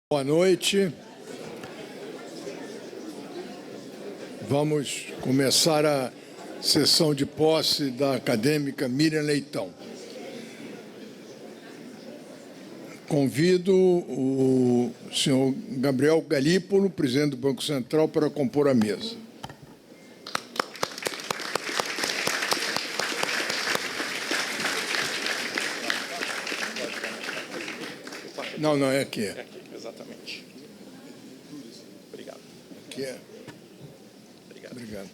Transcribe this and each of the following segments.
Boa noite. Vamos começar a sessão de posse da acadêmica Miriam Leitão. Convido o senhor Gabriel Galípolo, presidente do Banco Central, para compor a mesa. Não, é aqui. É aqui, exatamente. Obrigado. Aqui é. Obrigado.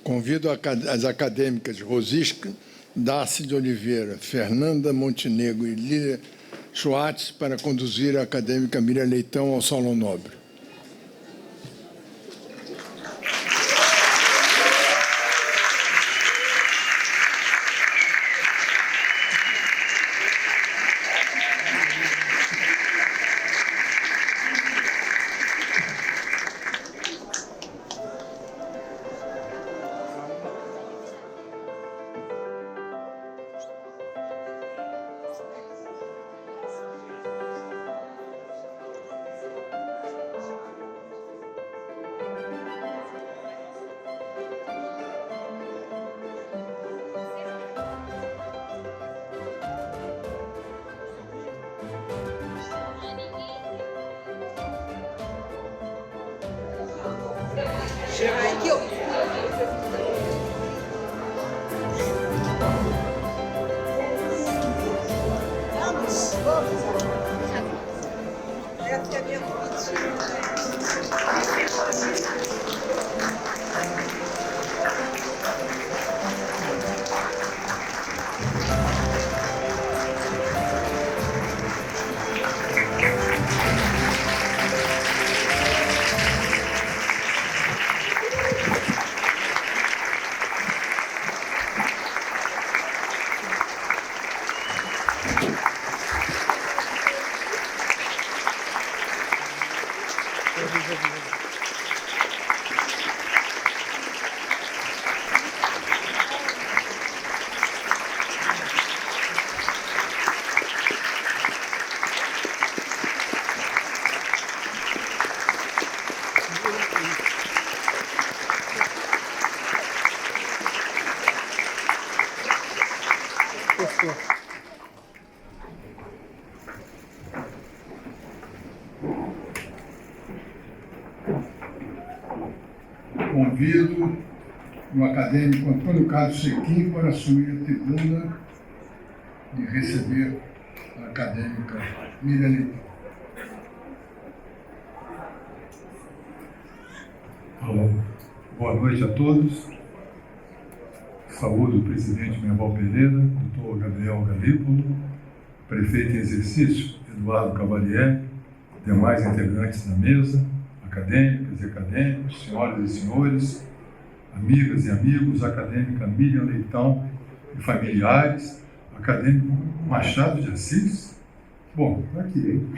Convido as acadêmicas Rosisca Darcy de Oliveira, Fernanda Montenegro e Lília Schwartz para conduzir a acadêmica Miriam Leitão ao Salão Nobre. Convido o acadêmico Antônio Carlos Sequim para assumir a tribuna e receber a acadêmica Miriam Leitão. Boa noite a todos. Saúdo o presidente Merval Pereira, doutor Gabriel Galípolo, prefeito em exercício Eduardo Cavalieri, demais integrantes da mesa, acadêmicas e acadêmicos, senhoras e senhores, amigas e amigos, acadêmica Miriam Leitão e familiares, acadêmico Machado de Assis. Bom, aqui, hein?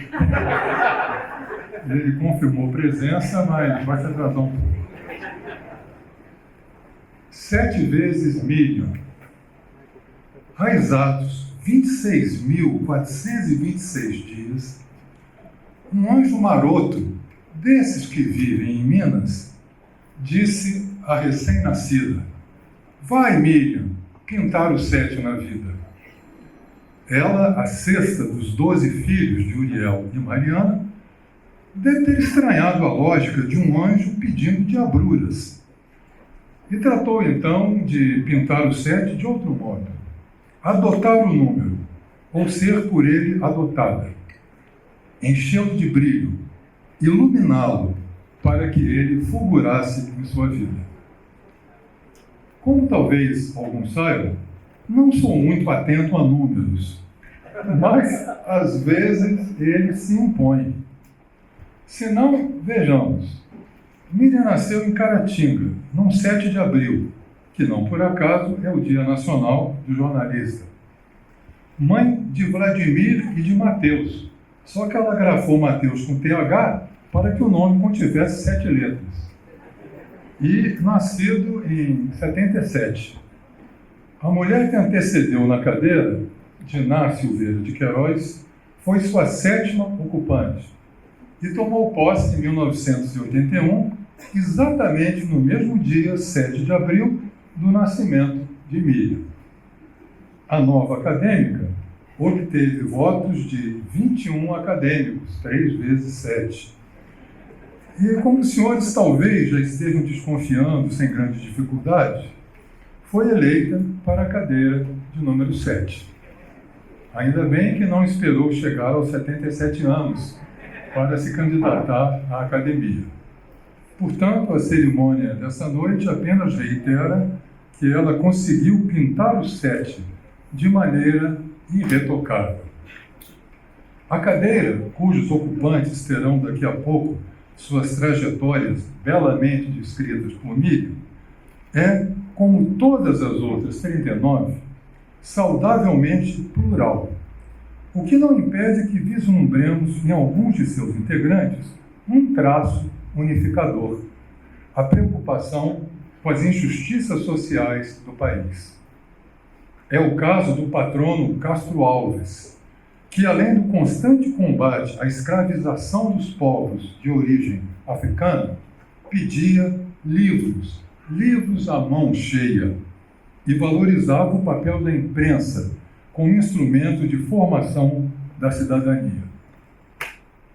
Ele confirmou presença, mas vai se atrasar um pouco. 7 vezes Miriam, raizados 26.426 dias, um anjo maroto, desses que vivem em Minas, disse à recém-nascida: vai, Miriam, pintar o 7 na vida. Ela, a sexta dos 12 filhos de Uriel e Mariana, deve ter estranhado a lógica de um anjo pedindo diabruras. E tratou, então, de pintar o 7 de outro modo: adotar o número, ou ser por ele adotada, enchê-lo de brilho, iluminá-lo, para que ele fulgurasse em sua vida. Como talvez alguns saibam, não sou muito atento a números, mas, às vezes, ele se impõe. Se não, vejamos. Miriam nasceu em Caratinga, num 7 de abril, que não por acaso é o Dia Nacional do Jornalista. Mãe de Vladimir e de Mateus, só que ela grafou Mateus com TH para que o nome contivesse 7 letras. E nascido em 77. A mulher que antecedeu na cadeira Diná Silveira de Queiroz, foi sua 7ª ocupante e tomou posse em 1981, exatamente no mesmo dia, 7 de abril, do nascimento de Miriam. A nova acadêmica obteve votos de 21 acadêmicos, 3 vezes 7. E como os senhores talvez já estejam desconfiando sem grandes dificuldades, foi eleita para a cadeira de número 7. Ainda bem que não esperou chegar aos 77 anos para se candidatar à academia. Portanto, a cerimônia dessa noite apenas reitera que ela conseguiu pintar o 7 de maneira irretocável. A cadeira, cujos ocupantes terão daqui a pouco suas trajetórias belamente descritas por Miriam, é, como todas as outras 39, saudavelmente plural, o que não impede que vislumbremos em alguns de seus integrantes um traço unificador, a preocupação com as injustiças sociais do país. É o caso do patrono Castro Alves, que, além do constante combate à escravização dos povos de origem africana, pedia livros à mão cheia, e valorizava o papel da imprensa como instrumento de formação da cidadania.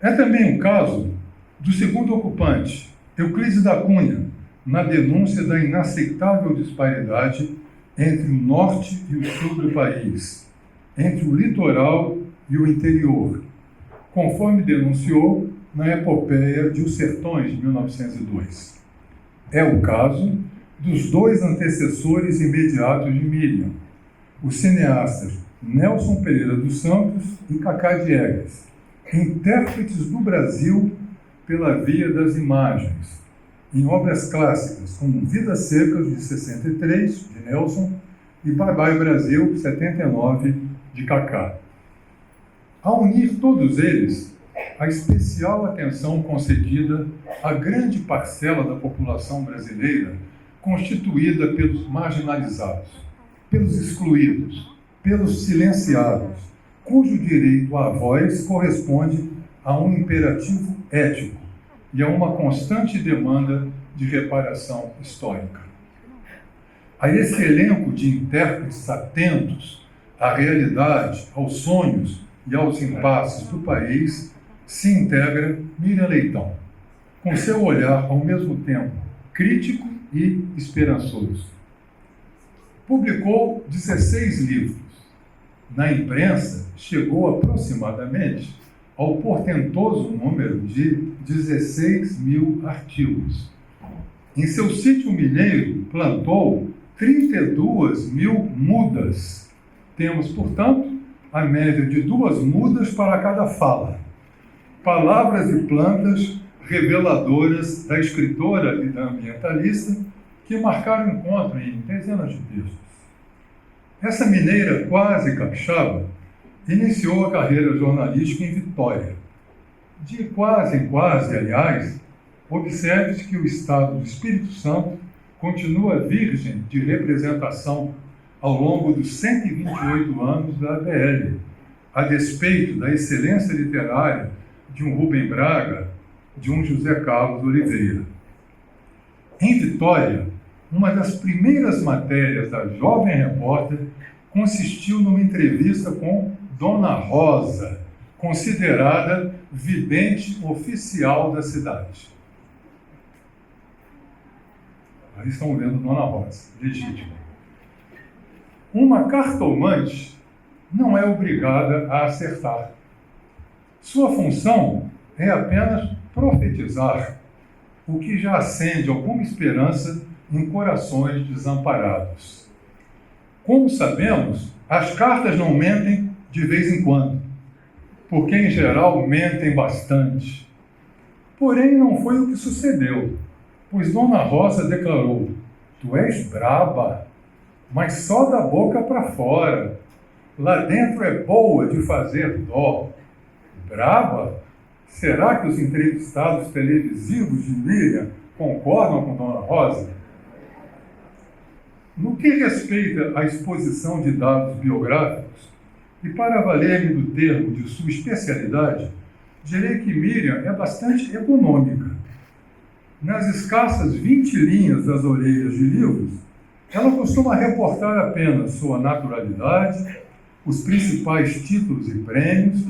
É também o caso do segundo ocupante, Euclides da Cunha, na denúncia da inaceitável disparidade entre o norte e o sul do país, entre o litoral e o interior, conforme denunciou na epopeia de Os Sertões, de 1902. É o caso dos 2 antecessores imediatos de Miriam, os cineastas Nelson Pereira dos Santos e Cacá Diegues, intérpretes do Brasil pela via das imagens, em obras clássicas como Vidas Secas, de 63, de Nelson, e Bye Bye Brasil, 79, de Cacá. Ao unir todos eles, a especial atenção concedida à grande parcela da população brasileira constituída pelos marginalizados, pelos excluídos, pelos silenciados, cujo direito à voz corresponde a um imperativo ético e a uma constante demanda de reparação histórica. A esse elenco de intérpretes atentos à realidade, aos sonhos e aos impasses do país se integra Miriam Leitão, com seu olhar ao mesmo tempo crítico e esperançoso. Publicou 16 livros. Na imprensa, chegou aproximadamente ao portentoso número de 16 mil artigos. Em seu sítio mineiro, plantou 32 mil mudas. Temos, portanto, a média de 2 mudas para cada fala. Palavras e plantas reveladoras da escritora e da ambientalista que marcaram o encontro em dezenas de textos. Essa mineira quase capixaba iniciou a carreira jornalística em Vitória. De quase em quase, aliás, observe-se que o estado do Espírito Santo continua virgem de representação ao longo dos 128 anos da ABL, a despeito da excelência literária de um Rubem Braga, de um José Carlos Oliveira. Em Vitória, uma das primeiras matérias da jovem repórter consistiu numa entrevista com Dona Rosa, considerada vidente oficial da cidade. Aí estão vendo Dona Rosa, legítima. Uma cartomante não é obrigada a acertar. Sua função é apenas profetizar, o que já acende alguma esperança em corações desamparados. Como sabemos, as cartas não mentem de vez em quando, porque em geral mentem bastante. Porém, não foi o que sucedeu, pois Dona Rosa declarou: "Tu és braba, mas só da boca para fora. Lá dentro é boa de fazer dó." Braba? Será que os entrevistados televisivos de Miriam concordam com Dona Rosa? No que respeita à exposição de dados biográficos, e para valer-me do termo de sua especialidade, direi que Miriam é bastante econômica. Nas escassas 20 linhas das orelhas de livros, ela costuma reportar apenas sua naturalidade, os principais títulos e prêmios,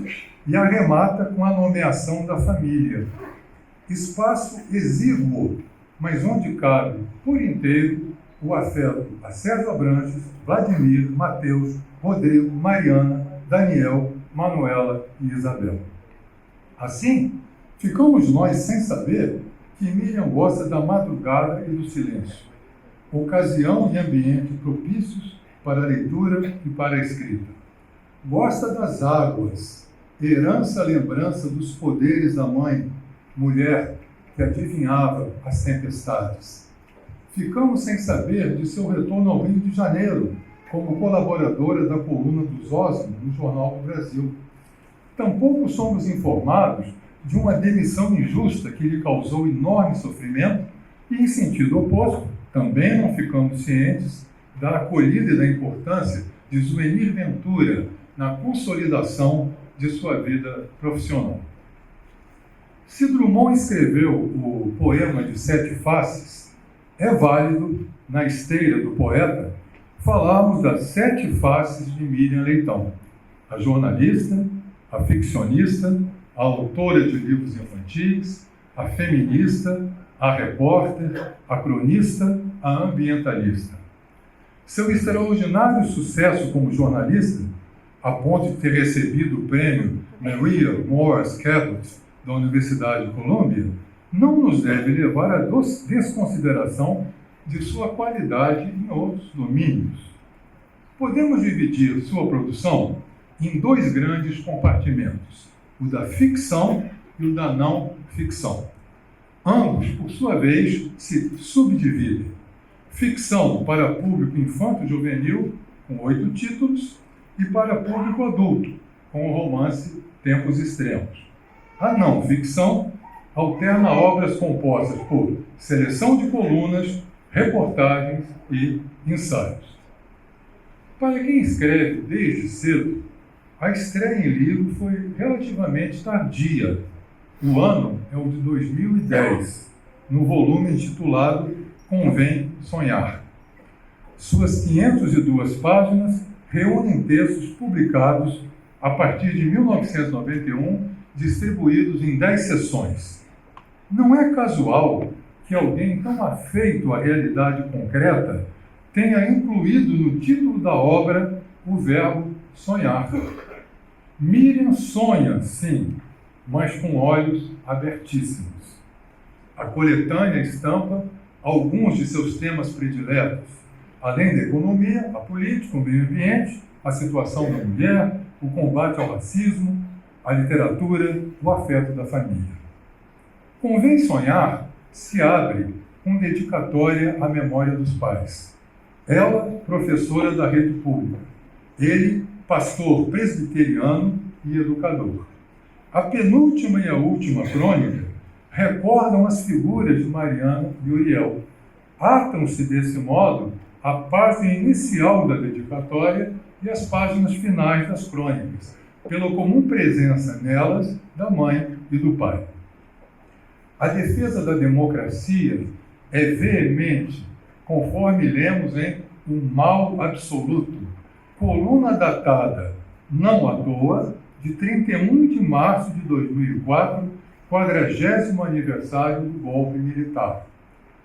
e arremata com a nomeação da família. Espaço exíguo, mas onde cabe, por inteiro, o afeto a Sérgio Abrantes, Vladimir, Mateus, Rodrigo, Mariana, Daniel, Manuela e Isabel. Assim, ficamos nós sem saber que Miriam gosta da madrugada e do silêncio, ocasião e ambiente propícios para a leitura e para a escrita. Gosta das águas, herança, lembrança dos poderes da mãe, mulher que adivinhava as tempestades. Ficamos sem saber de seu retorno ao Rio de Janeiro, como colaboradora da coluna dos Osmos no Jornal do Brasil. Tampouco somos informados de uma demissão injusta que lhe causou enorme sofrimento e, em sentido oposto, também não ficamos cientes da acolhida e da importância de Zuenir Ventura na consolidação de sua vida profissional. Se Drummond escreveu o poema de Sete Faces, é válido, na esteira do poeta, falarmos das 7 faces de Miriam Leitão, a jornalista, a ficcionista, a autora de livros infantis, a feminista, a repórter, a cronista, a ambientalista. Seu extraordinário sucesso como jornalista, a ponto de ter recebido o prêmio Maria Morris Cabot da Universidade de Colômbia, não nos deve levar à desconsideração de sua qualidade em outros domínios. Podemos dividir sua produção em 2 grandes compartimentos, o da ficção e o da não ficção. Ambos, por sua vez, se subdividem. Ficção para público infanto-juvenil, com 8 títulos, e para público adulto, com o romance Tempos Extremos. A não ficção alterna obras compostas por seleção de colunas, reportagens e ensaios. Para quem escreve desde cedo, a estreia em livro foi relativamente tardia. O ano é o de 2010, no volume intitulado Convém Sonhar. Suas 502 páginas reúnem textos publicados a partir de 1991, distribuídos em 10 seções. Não é casual que alguém tão afeito à realidade concreta tenha incluído no título da obra o verbo sonhar. Miriam sonha, sim, mas com olhos abertíssimos. A coletânea estampa alguns de seus temas prediletos, além da economia, a política, o meio ambiente, a situação da mulher, o combate ao racismo, a literatura, o afeto da família. Convém Sonhar se abre com dedicatória à memória dos pais. Ela, professora da rede pública. Ele, pastor presbiteriano e educador. A penúltima e a última crônica recordam as figuras de Mariana e Uriel. Atam-se, desse modo, a página inicial da dedicatória e as páginas finais das crônicas, pela comum presença nelas da mãe e do pai. A defesa da democracia é veemente, conforme lemos em Um Mal Absoluto, coluna datada, não à toa, de 31 de março de 2004, 40º aniversário do golpe militar.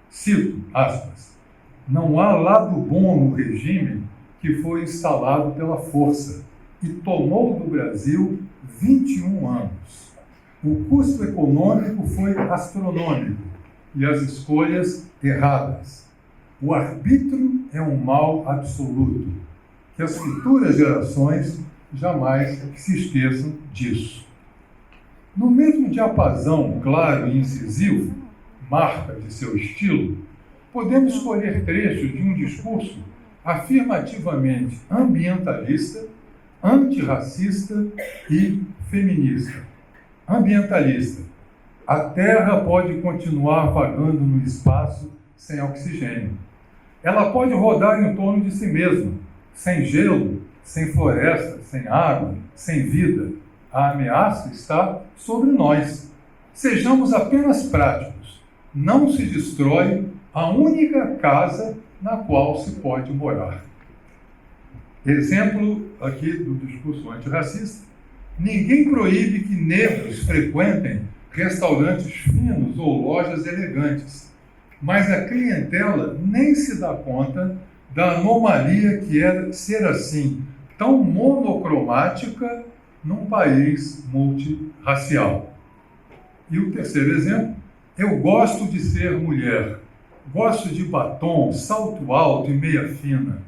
Cito, aspas, não há lado bom no regime que foi instalado pela força e tomou do Brasil 21 anos. O custo econômico foi astronômico e as escolhas erradas. O arbítrio é um mal absoluto, que as futuras gerações jamais se esqueçam disso. No mesmo diapasão claro e incisivo, marca de seu estilo, podemos escolher trechos de um discurso afirmativamente ambientalista, antirracista e feminista. Ambientalista. A Terra pode continuar vagando no espaço sem oxigênio. Ela pode rodar em torno de si mesma, Sem gelo, sem floresta, sem água, sem vida. A ameaça está sobre nós. Sejamos apenas práticos. Não se destrói a única casa na qual se pode morar. Exemplo aqui do discurso antirracista: ninguém proíbe que negros frequentem restaurantes finos ou lojas elegantes, mas a clientela nem se dá conta da anomalia que é ser assim, tão monocromática num país multirracial. E o terceiro exemplo: eu gosto de ser mulher, gosto de batom, salto alto e meia fina.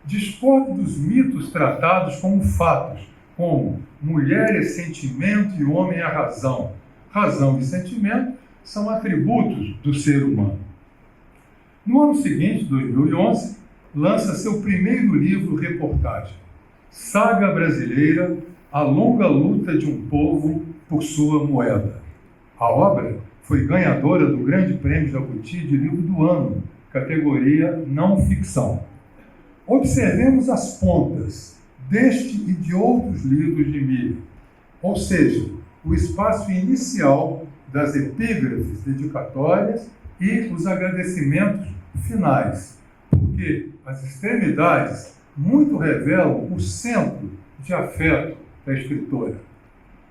Discordo dos mitos tratados como fatos, como mulher é sentimento e homem é razão. Razão e sentimento são atributos do ser humano. No ano seguinte, 2011, lança seu primeiro livro-reportagem, Saga Brasileira, a longa luta de um povo por sua moeda. A obra foi ganhadora do Grande Prêmio Jabuti de Livro do Ano, categoria não ficção. Observemos as pontas deste e de outros livros de Miriam, ou seja, o espaço inicial das epígrafes dedicatórias e os agradecimentos finais, porque as extremidades muito revelam o centro de afeto da escritora.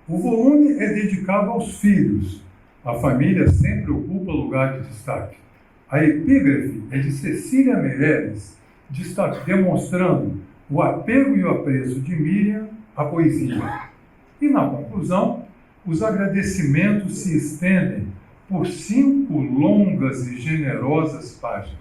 O volume é dedicado aos filhos. A família sempre ocupa lugar de destaque. A epígrafe é de Cecília Meirelles, demonstrando o apego e o apreço de Miriam à poesia. E, na conclusão, os agradecimentos se estendem por 5 longas e generosas páginas,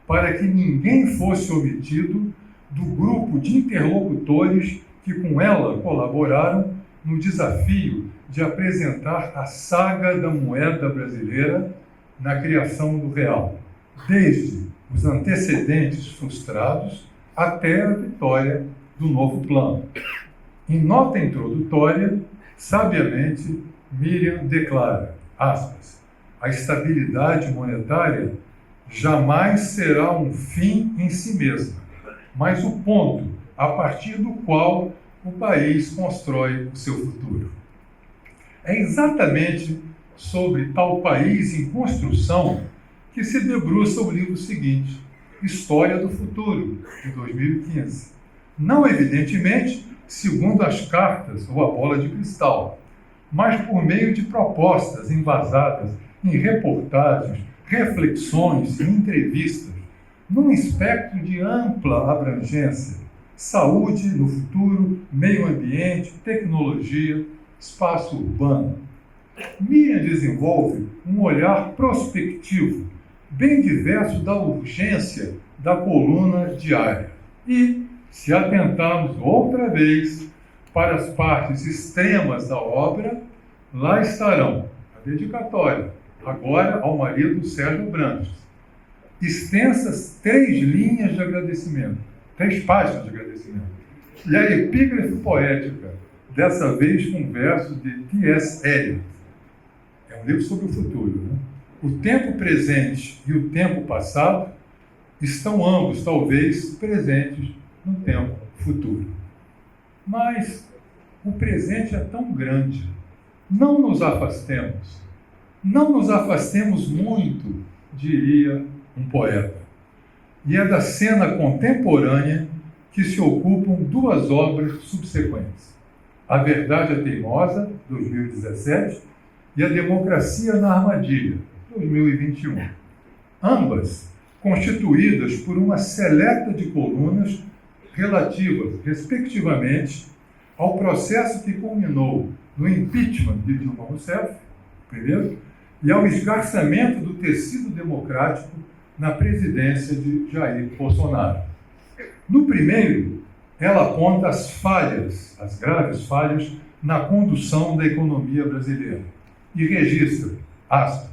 para que ninguém fosse omitido do grupo de interlocutores que com ela colaboraram no desafio de apresentar a saga da moeda brasileira na criação do real, desde os antecedentes frustrados até a vitória do novo plano. Em nota introdutória, sabiamente, Miriam declara, aspas, a estabilidade monetária jamais será um fim em si mesma, mas o ponto a partir do qual o país constrói o seu futuro. É exatamente sobre tal país em construção que se debruça o livro seguinte, História do Futuro, de 2015. Não, evidentemente, segundo as cartas ou a bola de cristal, mas por meio de propostas embasadas em reportagens, reflexões e entrevistas, num espectro de ampla abrangência: saúde no futuro, meio ambiente, tecnologia, espaço urbano. Miriam desenvolve um olhar prospectivo, bem diverso da urgência da coluna diária. E, se atentarmos outra vez para as partes extremas da obra, lá estarão a dedicatória, agora ao marido Sérgio Branches, extensas 3 linhas de agradecimento, 3 páginas de agradecimento, e a epígrafe poética, dessa vez com versos de T.S. Eliot. É um livro sobre o futuro, né? O tempo presente e o tempo passado estão ambos, talvez, presentes no tempo futuro. Mas o presente é tão grande. Não nos afastemos. Não nos afastemos muito, diria um poeta. E é da cena contemporânea que se ocupam 2 obras subsequentes. A Verdade é Teimosa, 2017, e A Democracia na Armadilha, 2021. Ambas constituídas por uma seleta de colunas relativas, respectivamente, ao processo que culminou no impeachment de Dilma Rousseff, primeiro, e ao esgarçamento do tecido democrático na presidência de Jair Bolsonaro. No primeiro, ela aponta as falhas, as graves falhas, na condução da economia brasileira e registra, aspas,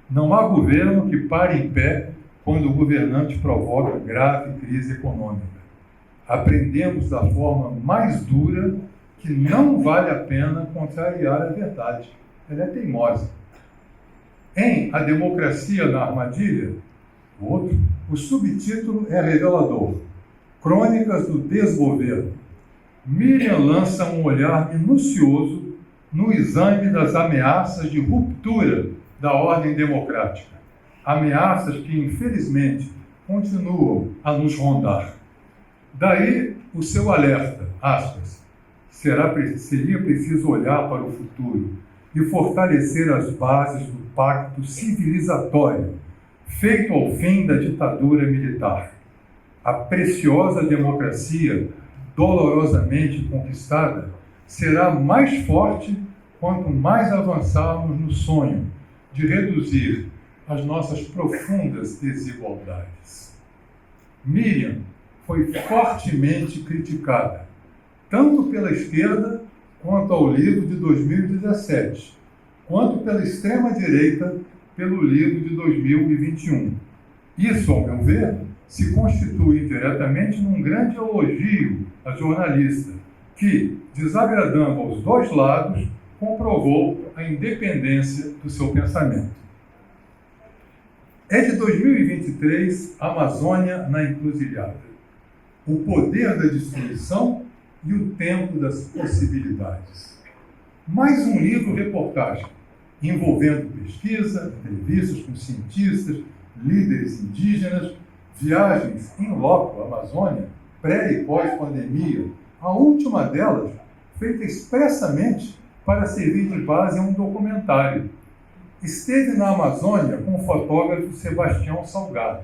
não há governo que pare em pé quando o governante provoca grave crise econômica. Aprendemos da forma mais dura que não vale a pena contrariar a verdade. Ela é teimosa. Em A Democracia na Armadilha, o outro, o subtítulo é revelador. Crônicas do Desgoverno, Miriam lança um olhar minucioso no exame das ameaças de ruptura da ordem democrática. Ameaças que, infelizmente, continuam a nos rondar. Daí o seu alerta, aspas, seria preciso olhar para o futuro e fortalecer as bases do pacto civilizatório feito ao fim da ditadura militar. A preciosa democracia, dolorosamente conquistada, será mais forte quanto mais avançarmos no sonho de reduzir as nossas profundas desigualdades. Miriam foi fortemente criticada, tanto pela esquerda quanto ao livro de 2017, quanto pela extrema-direita pelo livro de 2021. Isso, ao meu ver, se constitui diretamente num grande elogio à jornalista, que, desagradando aos dois lados, comprovou a independência do seu pensamento. É de 2023, Amazônia na Encruzilhada. O poder da destruição e o tempo das possibilidades. Mais um livro-reportagem, envolvendo pesquisa, entrevistas com cientistas, líderes indígenas, viagens em loco à Amazônia, pré- e pós-pandemia, a última delas feita expressamente para servir de base a um documentário. Esteve na Amazônia com o fotógrafo Sebastião Salgado,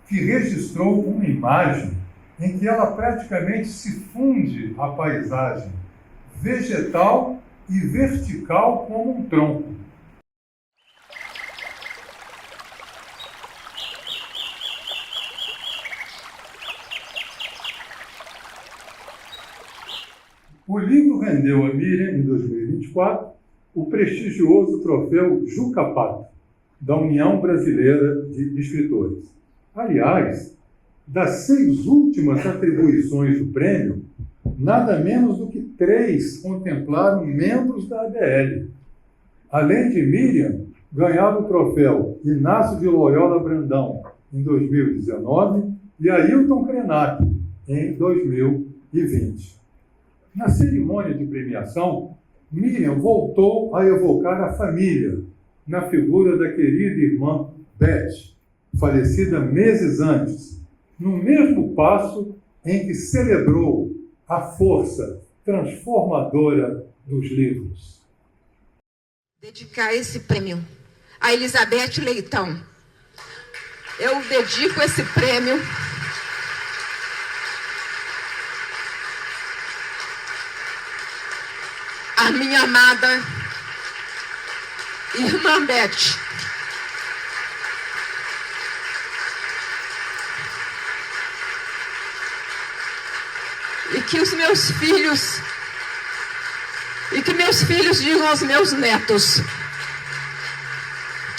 que registrou uma imagem em que ela praticamente se funde a paisagem vegetal e vertical como um tronco. O livro rendeu a Miriam, em 2024, o prestigioso troféu Juca Pato, da União Brasileira de Escritores. Aliás, das 6 últimas atribuições do prêmio, nada menos do que 3 contemplaram membros da ABL. Além de Miriam, ganhava o troféu Inácio de Loyola Brandão, em 2019, e Ailton Krenak, em 2020. Na cerimônia de premiação, Miriam voltou a evocar a família, na figura da querida irmã Beth, falecida meses antes, no mesmo passo em que celebrou a força transformadora dos livros. Dedicar esse prêmio a Elizabeth Leitão. Eu dedico esse prêmio à minha amada irmã Beth. E que os meus filhos, digam aos meus netos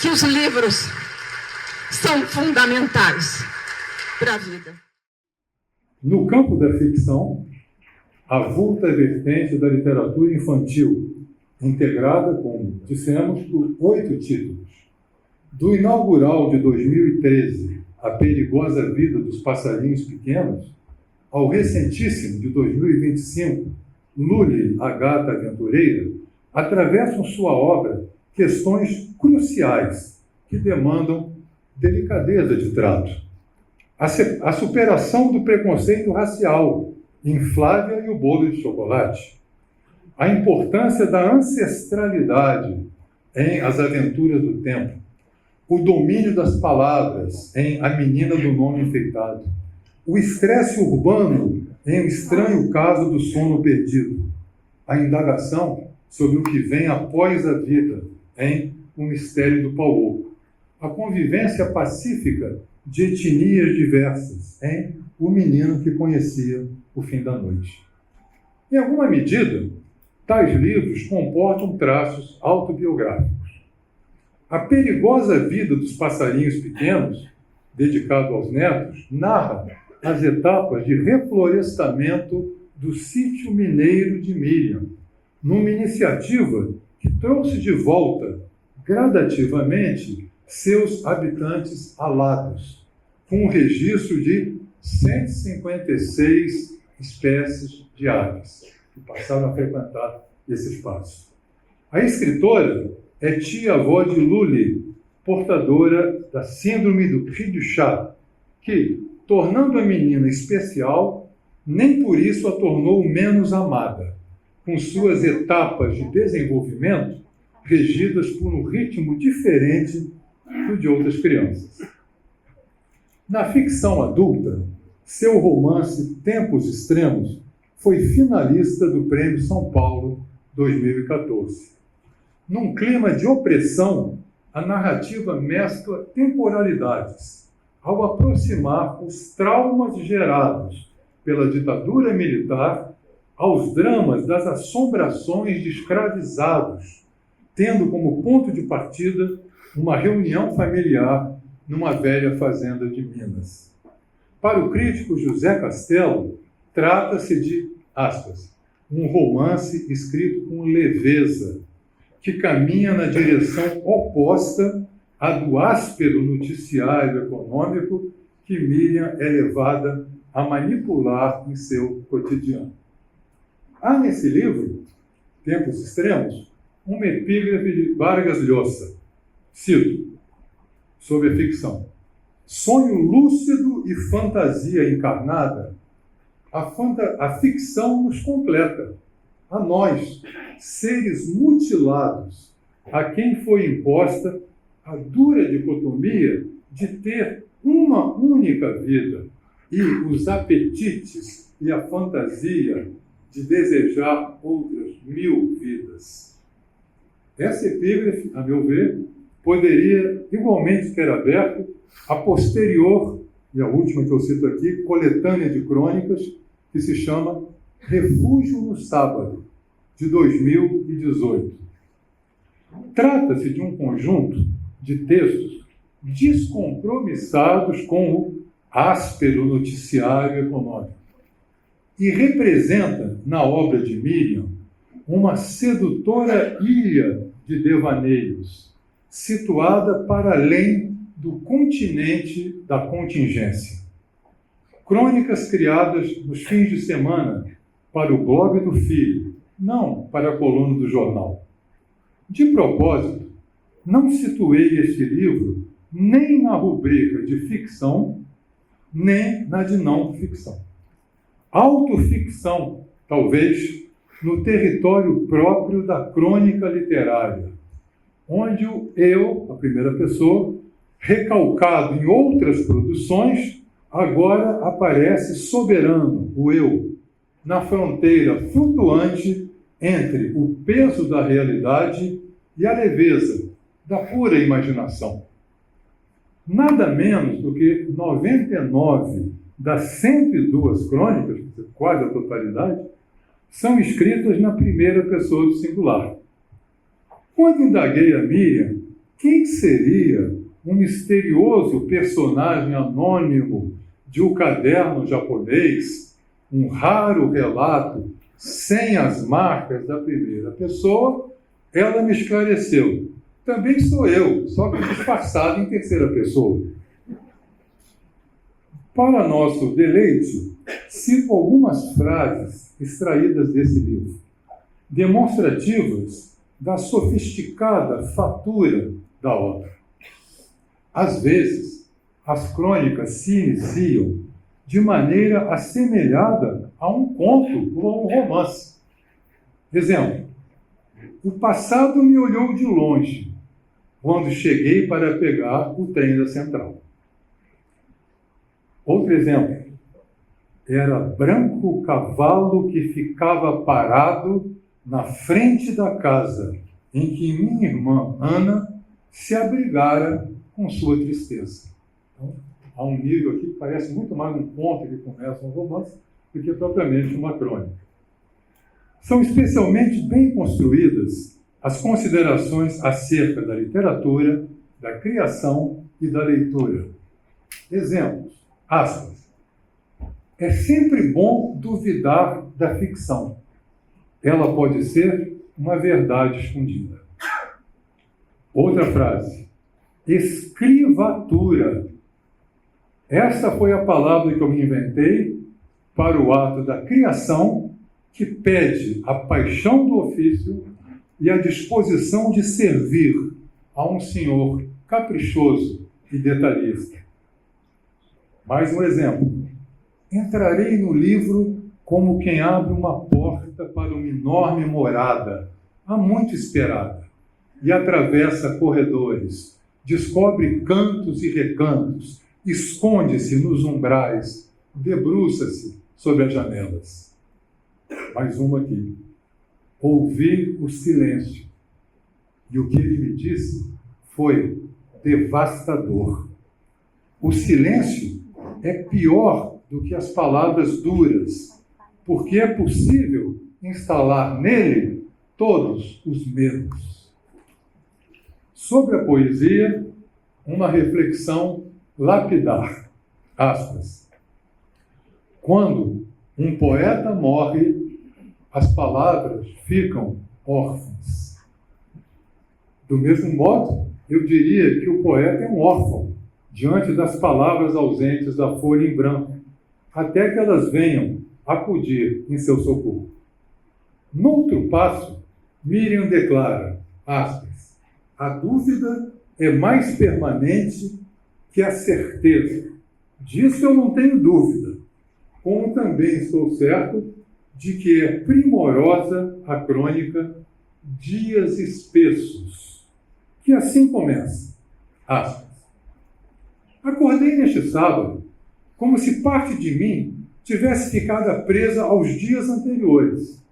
que os livros são fundamentais para a vida. No campo da ficção, a vulta vertente da literatura infantil, integrada, como dissemos, por 8 títulos. Do inaugural de 2013, A Perigosa Vida dos Passarinhos Pequenos, ao recentíssimo de 2025, Lully, a Gata Aventureira, atravessam sua obra questões cruciais que demandam delicadeza de trato. A superação do preconceito racial em Flávia e o Bolo de Chocolate. A importância da ancestralidade em As Aventuras do Tempo. O domínio das palavras em A Menina do Nome Enfeitado. O estresse urbano em O Estranho Caso do Sono Perdido. A indagação sobre o que vem após a vida em O Mistério do Pau Oco. A convivência pacífica de etnias diversas em O Menino que Conhecia o Fim da Noite. Em alguma medida, tais livros comportam traços autobiográficos. A Perigosa Vida dos Passarinhos Pequenos, dedicado aos netos, narra as etapas de reflorestamento do sítio mineiro de Miriam, numa iniciativa que trouxe de volta, gradativamente, seus habitantes alados, com um registro de 156 espécies de aves que passaram a frequentar esse espaço. A escritora é tia-avó de Lully, portadora da síndrome do Cri du Chat, que, tornando a menina especial, nem por isso a tornou menos amada, com suas etapas de desenvolvimento regidas por um ritmo diferente do de outras crianças. Na ficção adulta, seu romance Tempos Extremos foi finalista do Prêmio São Paulo 2014. Num clima de opressão, a narrativa mescla temporalidades, ao aproximar os traumas gerados pela ditadura militar aos dramas das assombrações de escravizados, tendo como ponto de partida uma reunião familiar numa velha fazenda de Minas. Para o crítico José Castelo, trata-se de, aspas, um romance escrito com leveza, que caminha na direção oposta à do áspero noticiário econômico que Miriam é levada a manipular em seu cotidiano. Há nesse livro, Tempos Extremos, uma epígrafe de Vargas Llosa. Cito, sobre a ficção. Sonho lúcido e fantasia encarnada, a ficção nos completa. A nós, seres mutilados, a quem foi imposta a dura dicotomia de ter uma única vida e os apetites e a fantasia de desejar outras 1000 vidas. Essa epígrafe, a meu ver, poderia igualmente ter aberto a posterior, e a última que eu cito aqui, coletânea de crônicas, que se chama Refúgio no Sábado, de 2018. Trata-se de um conjunto de textos descompromissados com o áspero noticiário econômico e representa, na obra de Miriam, uma sedutora ilha de devaneios, situada para além do continente da contingência. Crônicas criadas nos fins de semana para o blog do filho, não para a coluna do jornal. De propósito, não situei este livro nem na rubrica de ficção, nem na de não ficção. Autoficção, talvez, no território próprio da crônica literária, onde o eu, a primeira pessoa, recalcado em outras produções, agora aparece soberano, o eu, na fronteira flutuante entre o peso da realidade e a leveza da pura imaginação. Nada menos do que 99 das 102 crônicas, quase a totalidade, são escritas na primeira pessoa do singular. Quando indaguei a Miriam quem seria um misterioso personagem anônimo de O Caderno Japonês, um raro relato sem as marcas da primeira pessoa, ela me esclareceu. Também sou eu, só que disfarçado em terceira pessoa. Para nosso deleite, cito algumas frases extraídas desse livro, demonstrativas da sofisticada fatura da obra. Às vezes, as crônicas se iniciam de maneira assemelhada a um conto ou a um romance. Exemplo, o passado me olhou de longe quando cheguei para pegar o trem da central. Outro exemplo, era branco o cavalo que ficava parado na frente da casa em que minha irmã Ana se abrigara com sua tristeza. Então, há um nível aqui que parece muito mais um conto que começa um romance do que propriamente uma crônica. São especialmente bem construídas as considerações acerca da literatura, da criação e da leitura. Exemplos, aspas. É sempre bom duvidar da ficção. Ela pode ser uma verdade escondida. Outra frase. Escrivatura. Esta foi a palavra que eu me inventei para o ato da criação, que pede a paixão do ofício e a disposição de servir a um senhor caprichoso e detalhista. Mais um exemplo. Entrarei no livro como quem abre uma porta para uma enorme morada, há muito esperada, e atravessa corredores, descobre cantos e recantos, esconde-se nos umbrais, debruça-se sobre as janelas. Mais uma aqui. Ouvi o silêncio, e o que ele me disse foi devastador. O silêncio é pior do que as palavras duras, porque é possível instalar nele todos os medos. Sobre a poesia, uma reflexão lapidar. Aspas. Quando um poeta morre, as palavras ficam órfãs. Do mesmo modo, eu diria que o poeta é um órfão diante das palavras ausentes da folha em branco, até que elas venham acudir em seu socorro. Noutro passo, Miriam declara, aspas, a dúvida é mais permanente que a certeza. Disso eu não tenho dúvida, como também estou certo de que é primorosa a crônica Dias Espessos, que assim começa, aspas. Acordei neste sábado como se parte de mim tivesse ficado presa aos dias anteriores,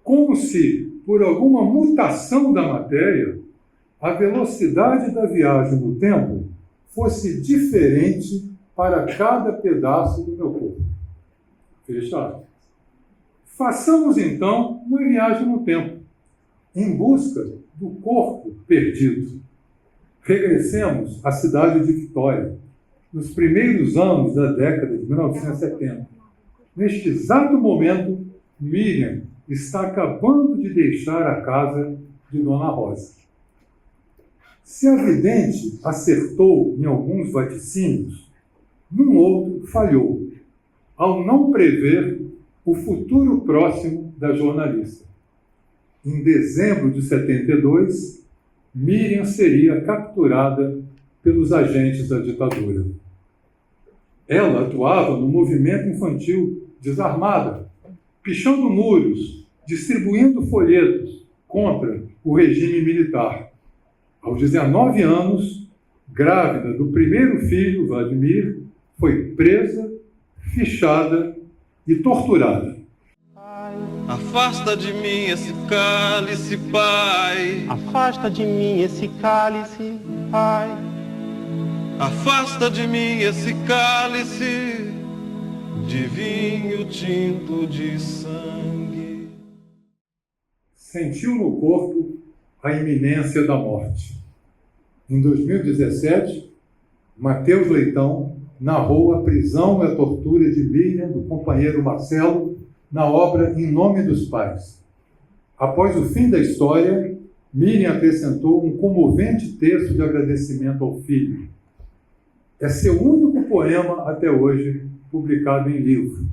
como se, por alguma mutação da matéria, a velocidade da viagem no tempo fosse diferente para cada pedaço do meu corpo. Fecha aspas. Façamos, então, uma viagem no tempo, em busca do corpo perdido. Regressemos à cidade de Vitória, nos primeiros anos da década de 1970. Neste exato momento, Miriam está acabando de deixar a casa de Dona Rosa. Se a vidente acertou em alguns vaticínios, num outro falhou, ao não prever o futuro próximo da jornalista. Em dezembro de 72, Miriam seria capturada pelos agentes da ditadura. Ela atuava no movimento infantil desarmada, pichando muros, distribuindo folhetos contra o regime militar. Aos 19 anos, grávida do primeiro filho, Vladimir, foi presa, fichada e torturada. Afasta de mim esse cálice, Pai. Afasta de mim esse cálice, Pai. Afasta de mim esse cálice de vinho tinto de sangue. Sentiu no corpo a iminência da morte. Em 2017, Mateus Leitão narrou a prisão e a tortura de Miriam, do companheiro Marcelo, na obra Em Nome dos Pais. Após o fim da história, Miriam acrescentou um comovente texto de agradecimento ao filho. É seu único poema até hoje publicado em livro.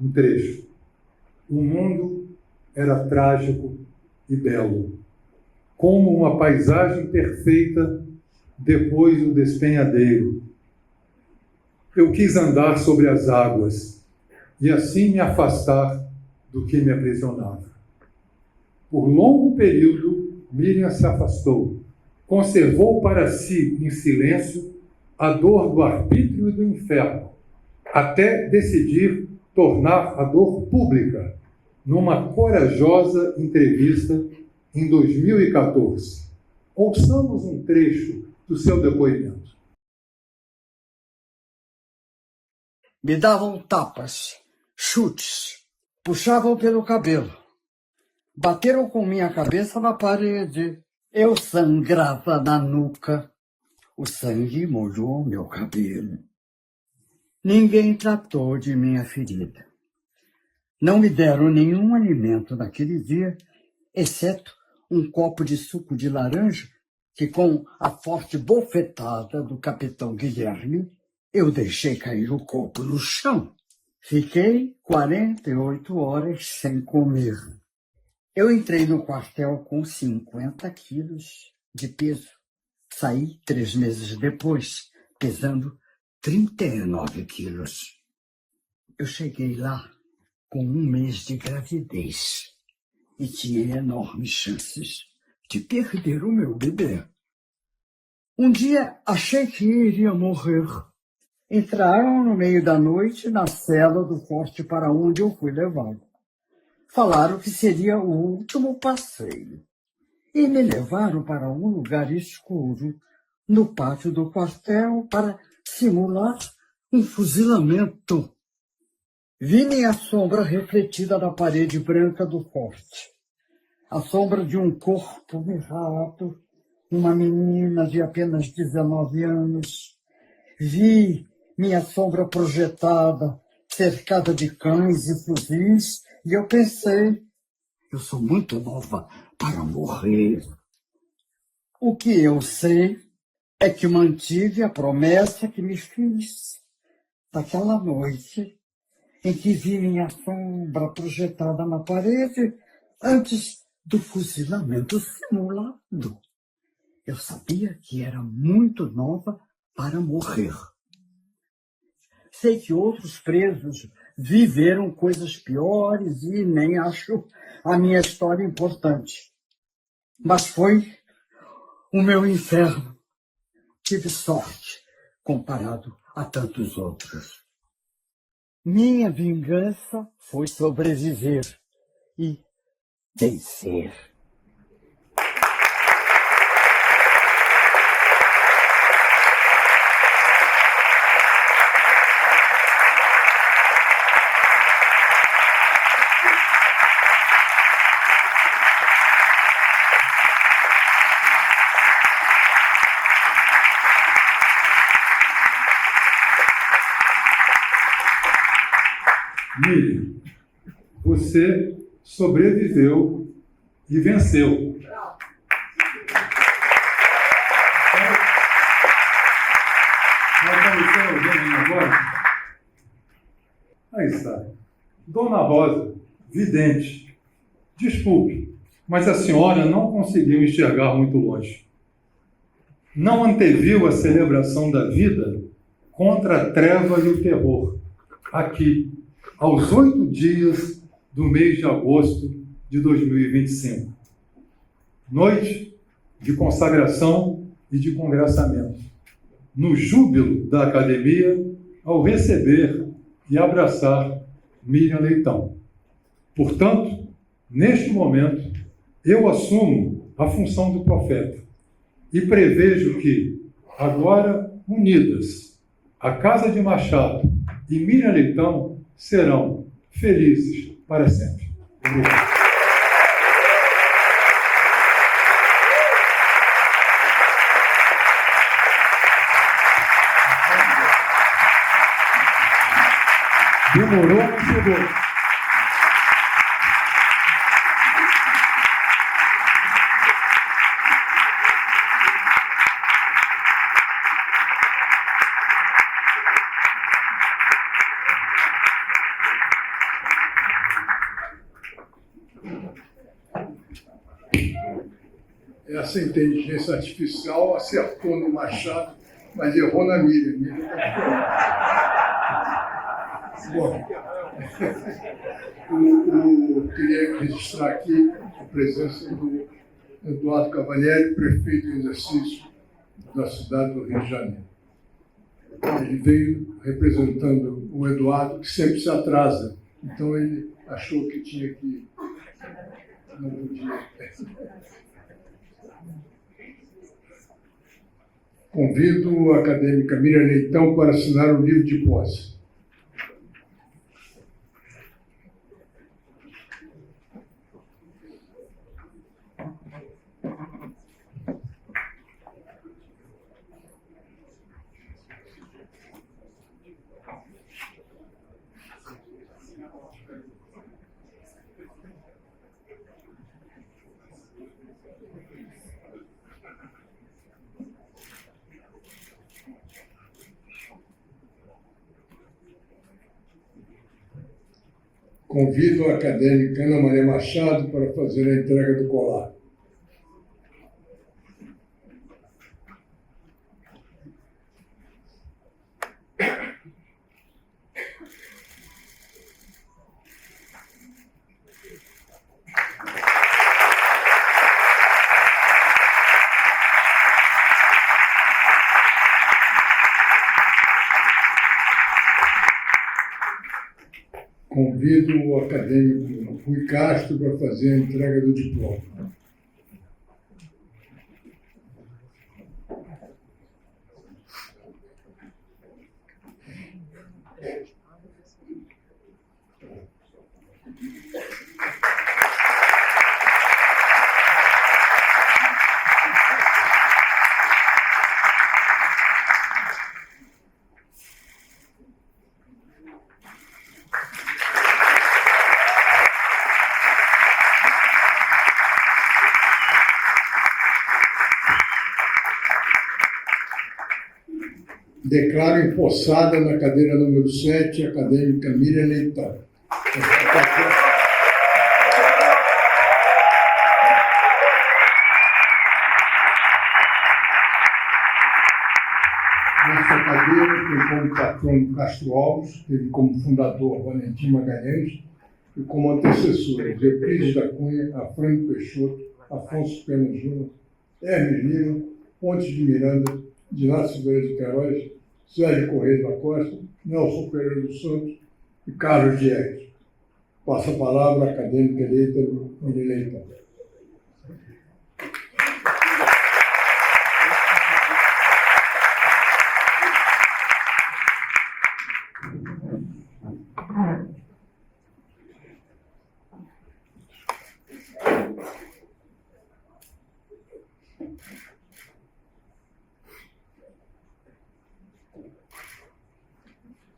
Um trecho. O mundo era trágico e belo, como uma paisagem perfeita depois do despenhadeiro. Eu quis andar sobre as águas e assim me afastar do que me aprisionava. Por longo período, Miriam se afastou, conservou para si, em silêncio, a dor do arbítrio e do inferno, até decidir tornar a dor pública, numa corajosa entrevista em 2014. Ouçamos um trecho do seu depoimento. Me davam tapas, chutes, puxavam pelo cabelo. Bateram com minha cabeça na parede. Eu sangrava na nuca. O sangue molhou meu cabelo. Ninguém tratou de minha ferida. Não me deram nenhum alimento naquele dia, exceto um copo de suco de laranja que, com a forte bofetada do capitão Guilherme, Eu deixei cair o copo no chão. Fiquei 48 horas sem comer. Eu entrei no quartel com 50 quilos de peso. Saí 3 meses depois, pesando 39 quilos. Eu cheguei lá com 1 mês de gravidez e tinha enormes chances de perder o meu bebê. Um dia achei que iria morrer. Entraram no meio da noite na cela do forte para onde eu fui levado. Falaram que seria o último passeio e me levaram para um lugar escuro no pátio do quartel para simular um fuzilamento. Vi minha sombra refletida na parede branca do forte. A sombra de um corpo mirrado, uma menina de apenas 19 anos. Vi minha sombra projetada, cercada de cães e fuzis, e eu pensei, eu sou muito nova para morrer. O que eu sei é que mantive a promessa que me fiz naquela noite em que vi minha sombra projetada na parede antes do fuzilamento simulado. Eu sabia que era muito nova para morrer. Sei que outros presos viveram coisas piores e nem acho a minha história importante. Mas foi o meu inferno. Tive sorte comparado a tantos outros. Minha vingança foi sobreviver e vencer. Miriam, você sobreviveu e venceu. Vai aparecer alguém aí agora? Aí está. Dona Rosa, vidente. Desculpe, mas a senhora não conseguiu enxergar muito longe. Não anteviu a celebração da vida contra a treva e o terror. Aqui, aos 8 dias do mês de agosto de 2025. Noite de consagração e de congraçamento. No júbilo da academia, ao receber e abraçar Miriam Leitão. Portanto, neste momento, eu assumo a função do profeta e prevejo que, agora unidas, a Casa de Machado e Miriam Leitão serão felizes para sempre. Obrigado. Demorou, mas chegou. Essa inteligência artificial acertou no Machado, mas errou na Miriam. Miriam está bom, eu queria registrar aqui a presença do Eduardo Cavalieri, prefeito em exercício da cidade do Rio de Janeiro. Ele veio representando o Eduardo, que sempre se atrasa. Então ele achou que tinha que... Não podia. Convido a acadêmica Miriam Leitão para assinar o livro de posse. Convido a acadêmica Ana Maria Machado para fazer a entrega do colar. Convido o acadêmico Rui Castro para fazer a entrega do diploma. Declaro empossada na cadeira número 7 a acadêmica Miriam Leitão. Nesta cadeira tem como patrono Castro Alves, teve como fundador Valentim Magalhães e como antecessores Euclides da Cunha, Afrânio Peixoto, Afonso Pena Júnior, Hermes Lima, Pontes de Miranda, Dinácio Silveira de Queiroz, Sérgio Correia da Costa, Nelson Pereira dos Santos e Carlos Diegues. Passa a palavra à acadêmica eleita Miriam Leitão.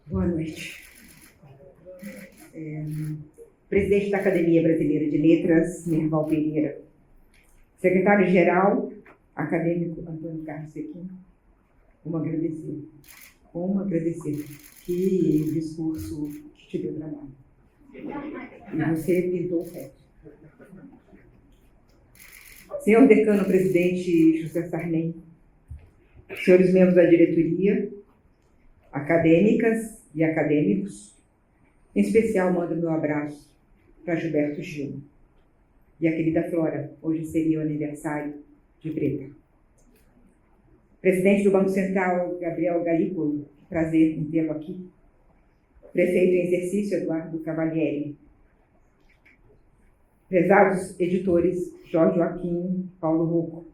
Boa noite. Presidente da Academia Brasileira de Letras, Nerval Pereira. Secretário-geral, acadêmico Antônio Carlos Sequim. Como agradecer. Que discurso que te deu trabalho. E você pintou o pé. Senhor decano presidente José Sarney, senhores membros da diretoria, acadêmicas e acadêmicos, em especial mando meu abraço para Gilberto Gil e a querida Flora, hoje seria o aniversário de Preta. Presidente do Banco Central, Gabriel Galípolo, prazer em tê-lo aqui. Prefeito em exercício, Eduardo Cavalieri. Prezados editores, Jorge Joaquim, Paulo Rocco.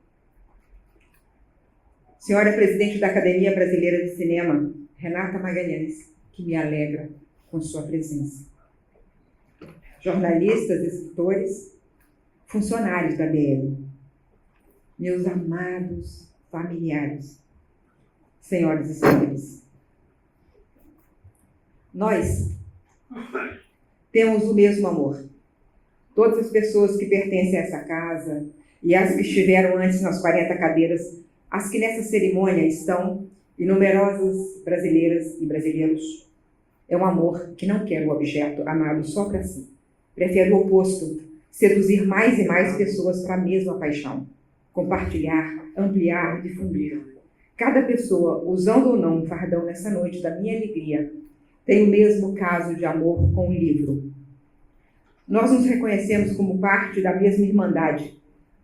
Senhora Presidente da Academia Brasileira de Cinema, Renata Magalhães, que me alegra com sua presença. Jornalistas, escritores, funcionários da BL, meus amados familiares, senhoras e senhores. Nós temos o mesmo amor. Todas as pessoas que pertencem a essa casa e as que estiveram antes nas 40 cadeiras, as que nessa cerimônia estão, e numerosas brasileiras e brasileiros. É um amor que não quer o objeto amado só para si. Prefere o oposto, seduzir mais e mais pessoas para a mesma paixão. Compartilhar, ampliar, difundir. Cada pessoa, usando ou não um fardão nessa noite da minha alegria, tem o mesmo caso de amor com o livro. Nós nos reconhecemos como parte da mesma irmandade.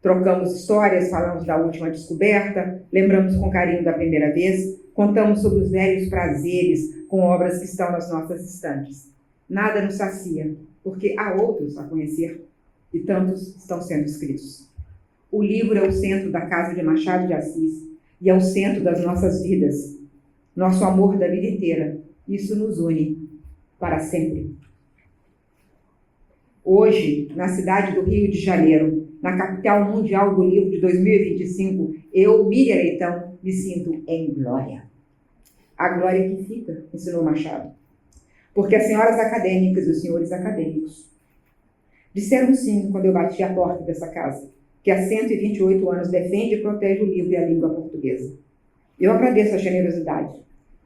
Trocamos histórias, falamos da última descoberta, lembramos com carinho da primeira vez, contamos sobre os velhos prazeres com obras que estão nas nossas estantes. Nada nos sacia, porque há outros a conhecer e tantos estão sendo escritos. O livro é o centro da casa de Machado de Assis e é o centro das nossas vidas, nosso amor da vida inteira. Isso nos une para sempre. Hoje, na cidade do Rio de Janeiro, na capital mundial do livro de 2025, eu, Miriam Leitão, me sinto em glória. A glória que fica, ensinou Machado. Porque as senhoras acadêmicas e os senhores acadêmicos disseram sim quando eu bati a porta dessa casa, que há 128 anos defende e protege o livro e a língua portuguesa. Eu agradeço a generosidade,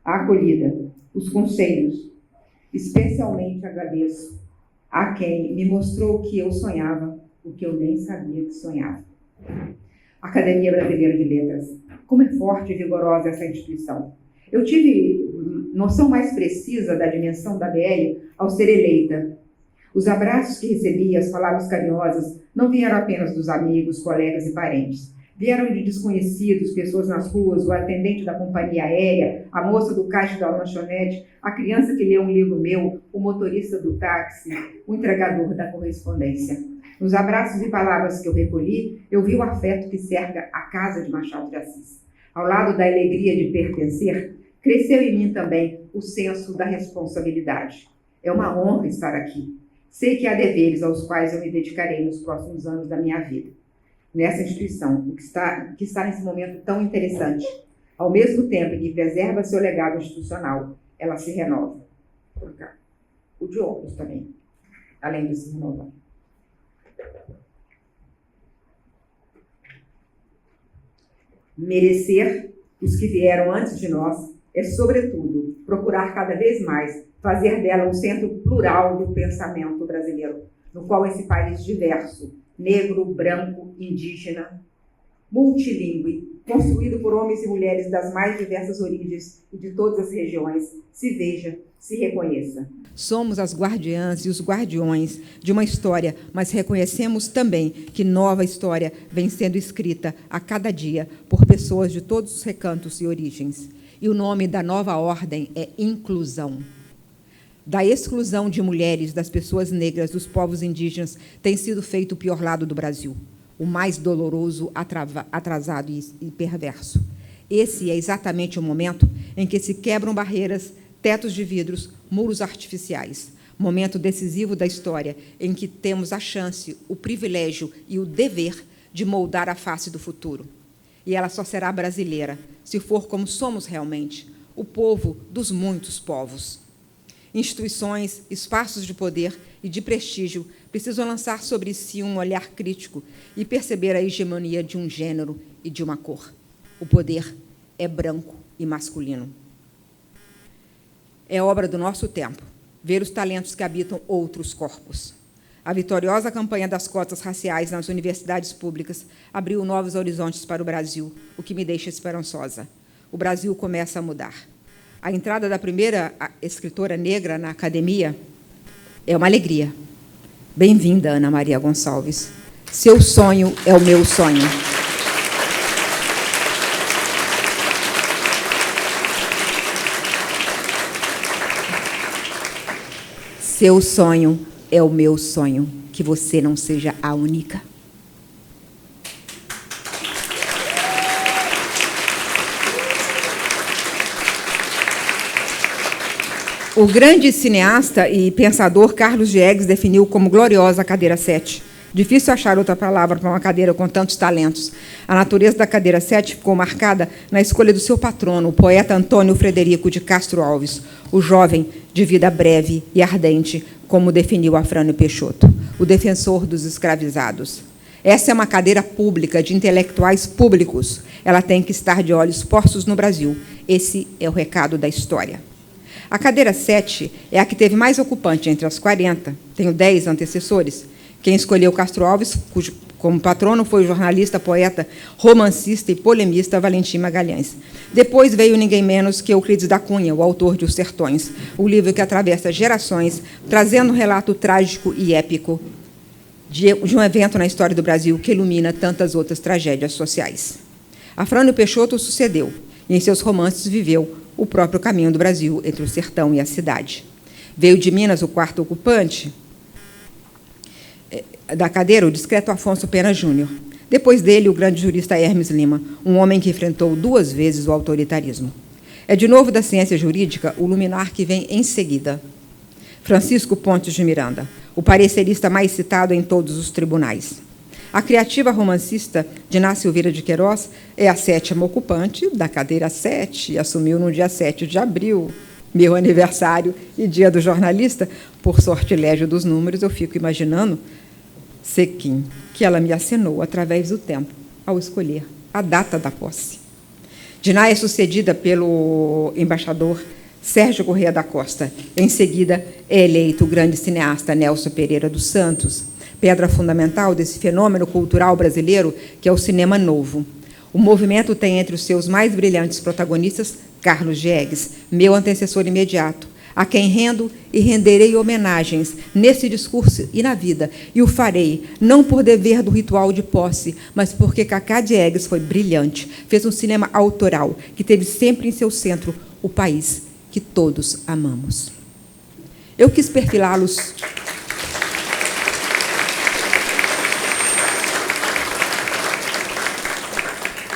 a acolhida, os conselhos. Especialmente agradeço Há quem me mostrou que eu sonhava, o que eu nem sabia que sonhava. Academia Brasileira de Letras. Como é forte e vigorosa essa instituição. Eu tive noção mais precisa da dimensão da BL ao ser eleita. Os abraços que recebi, as palavras carinhosas, não vieram apenas dos amigos, colegas e parentes. Vieram de desconhecidos, pessoas nas ruas, o atendente da companhia aérea, a moça do caixa da lanchonete, a criança que leu um livro meu, o motorista do táxi, o entregador da correspondência. Nos abraços e palavras que eu recolhi, eu vi o afeto que cerca a casa de Machado de Assis. Ao lado da alegria de pertencer, cresceu em mim também o senso da responsabilidade. É uma honra estar aqui. Sei que há deveres aos quais eu me dedicarei nos próximos anos da minha vida. Nessa instituição, que está nesse momento tão interessante. Ao mesmo tempo em que preserva seu legado institucional, ela se renova. Por cá. O de outros também, além de se renovar. Merecer os que vieram antes de nós é, sobretudo, procurar cada vez mais fazer dela um centro plural do pensamento brasileiro, no qual esse país diverso, negro, branco, indígena, multilingüe, construído por homens e mulheres das mais diversas origens e de todas as regiões, se veja, se reconheça. Somos as guardiãs e os guardiões de uma história, mas reconhecemos também que nova história vem sendo escrita a cada dia por pessoas de todos os recantos e origens. E o nome da nova ordem é inclusão. Da exclusão de mulheres, das pessoas negras, dos povos indígenas, tem sido feito o pior lado do Brasil, o mais doloroso, atrasado e perverso. Esse é exatamente o momento em que se quebram barreiras, tetos de vidros, muros artificiais. Momento decisivo da história em que temos a chance, o privilégio e o dever de moldar a face do futuro. E ela só será brasileira se for como somos realmente, o povo dos muitos povos. Instituições, espaços de poder e de prestígio precisam lançar sobre si um olhar crítico e perceber a hegemonia de um gênero e de uma cor. O poder é branco e masculino. É obra do nosso tempo ver os talentos que habitam outros corpos. A vitoriosa campanha das cotas raciais nas universidades públicas abriu novos horizontes para o Brasil, o que me deixa esperançosa. O Brasil começa a mudar. A entrada da primeira escritora negra na academia é uma alegria. Bem-vinda, Ana Maria Gonçalves. Seu sonho é o meu sonho. Seu sonho é o meu sonho. Que você não seja a única. O grande cineasta e pensador Carlos Diegues definiu como gloriosa a cadeira 7. Difícil achar outra palavra para uma cadeira com tantos talentos. A natureza da cadeira 7 ficou marcada na escolha do seu patrono, o poeta Antônio Frederico de Castro Alves, o jovem de vida breve e ardente, como definiu Afrânio Peixoto, o defensor dos escravizados. Essa é uma cadeira pública, de intelectuais públicos. Ela tem que estar de olhos postos no Brasil. Esse é o recado da história. A cadeira 7 é a que teve mais ocupante entre as 40. Tenho 10 antecessores. Quem escolheu Castro Alves como patrono foi o jornalista, poeta, romancista e polemista Valentim Magalhães. Depois veio ninguém menos que Euclides da Cunha, o autor de Os Sertões, o livro que atravessa gerações, trazendo um relato trágico e épico de um evento na história do Brasil que ilumina tantas outras tragédias sociais. Afrânio Peixoto sucedeu, e em seus romances viveu o próprio caminho do Brasil entre o sertão e a cidade. Veio de Minas o quarto ocupante da cadeira, o discreto Afonso Pena Júnior. Depois dele, o grande jurista Hermes Lima, um homem que enfrentou 2 vezes o autoritarismo. É, de novo, da ciência jurídica, o luminar que vem em seguida. Francisco Pontes de Miranda, o parecerista mais citado em todos os tribunais. A criativa romancista Diná Silveira de Queiroz é a 7ª ocupante da cadeira 7 e assumiu no dia 7 de abril, meu aniversário e dia do jornalista. Por sortilégio dos números, eu fico imaginando, Sequim, que ela me acenou através do tempo, ao escolher a data da posse. Diná é sucedida pelo embaixador Sérgio Corrêa da Costa. Em seguida, é eleito o grande cineasta Nelson Pereira dos Santos, pedra fundamental desse fenômeno cultural brasileiro que é o cinema novo. O movimento tem entre os seus mais brilhantes protagonistas Carlos Diegues, meu antecessor imediato, a quem rendo e renderei homenagens nesse discurso e na vida, e o farei, não por dever do ritual de posse, mas porque Cacá Diegues foi brilhante, fez um cinema autoral, que teve sempre em seu centro o país que todos amamos. Eu quis perfilá-los...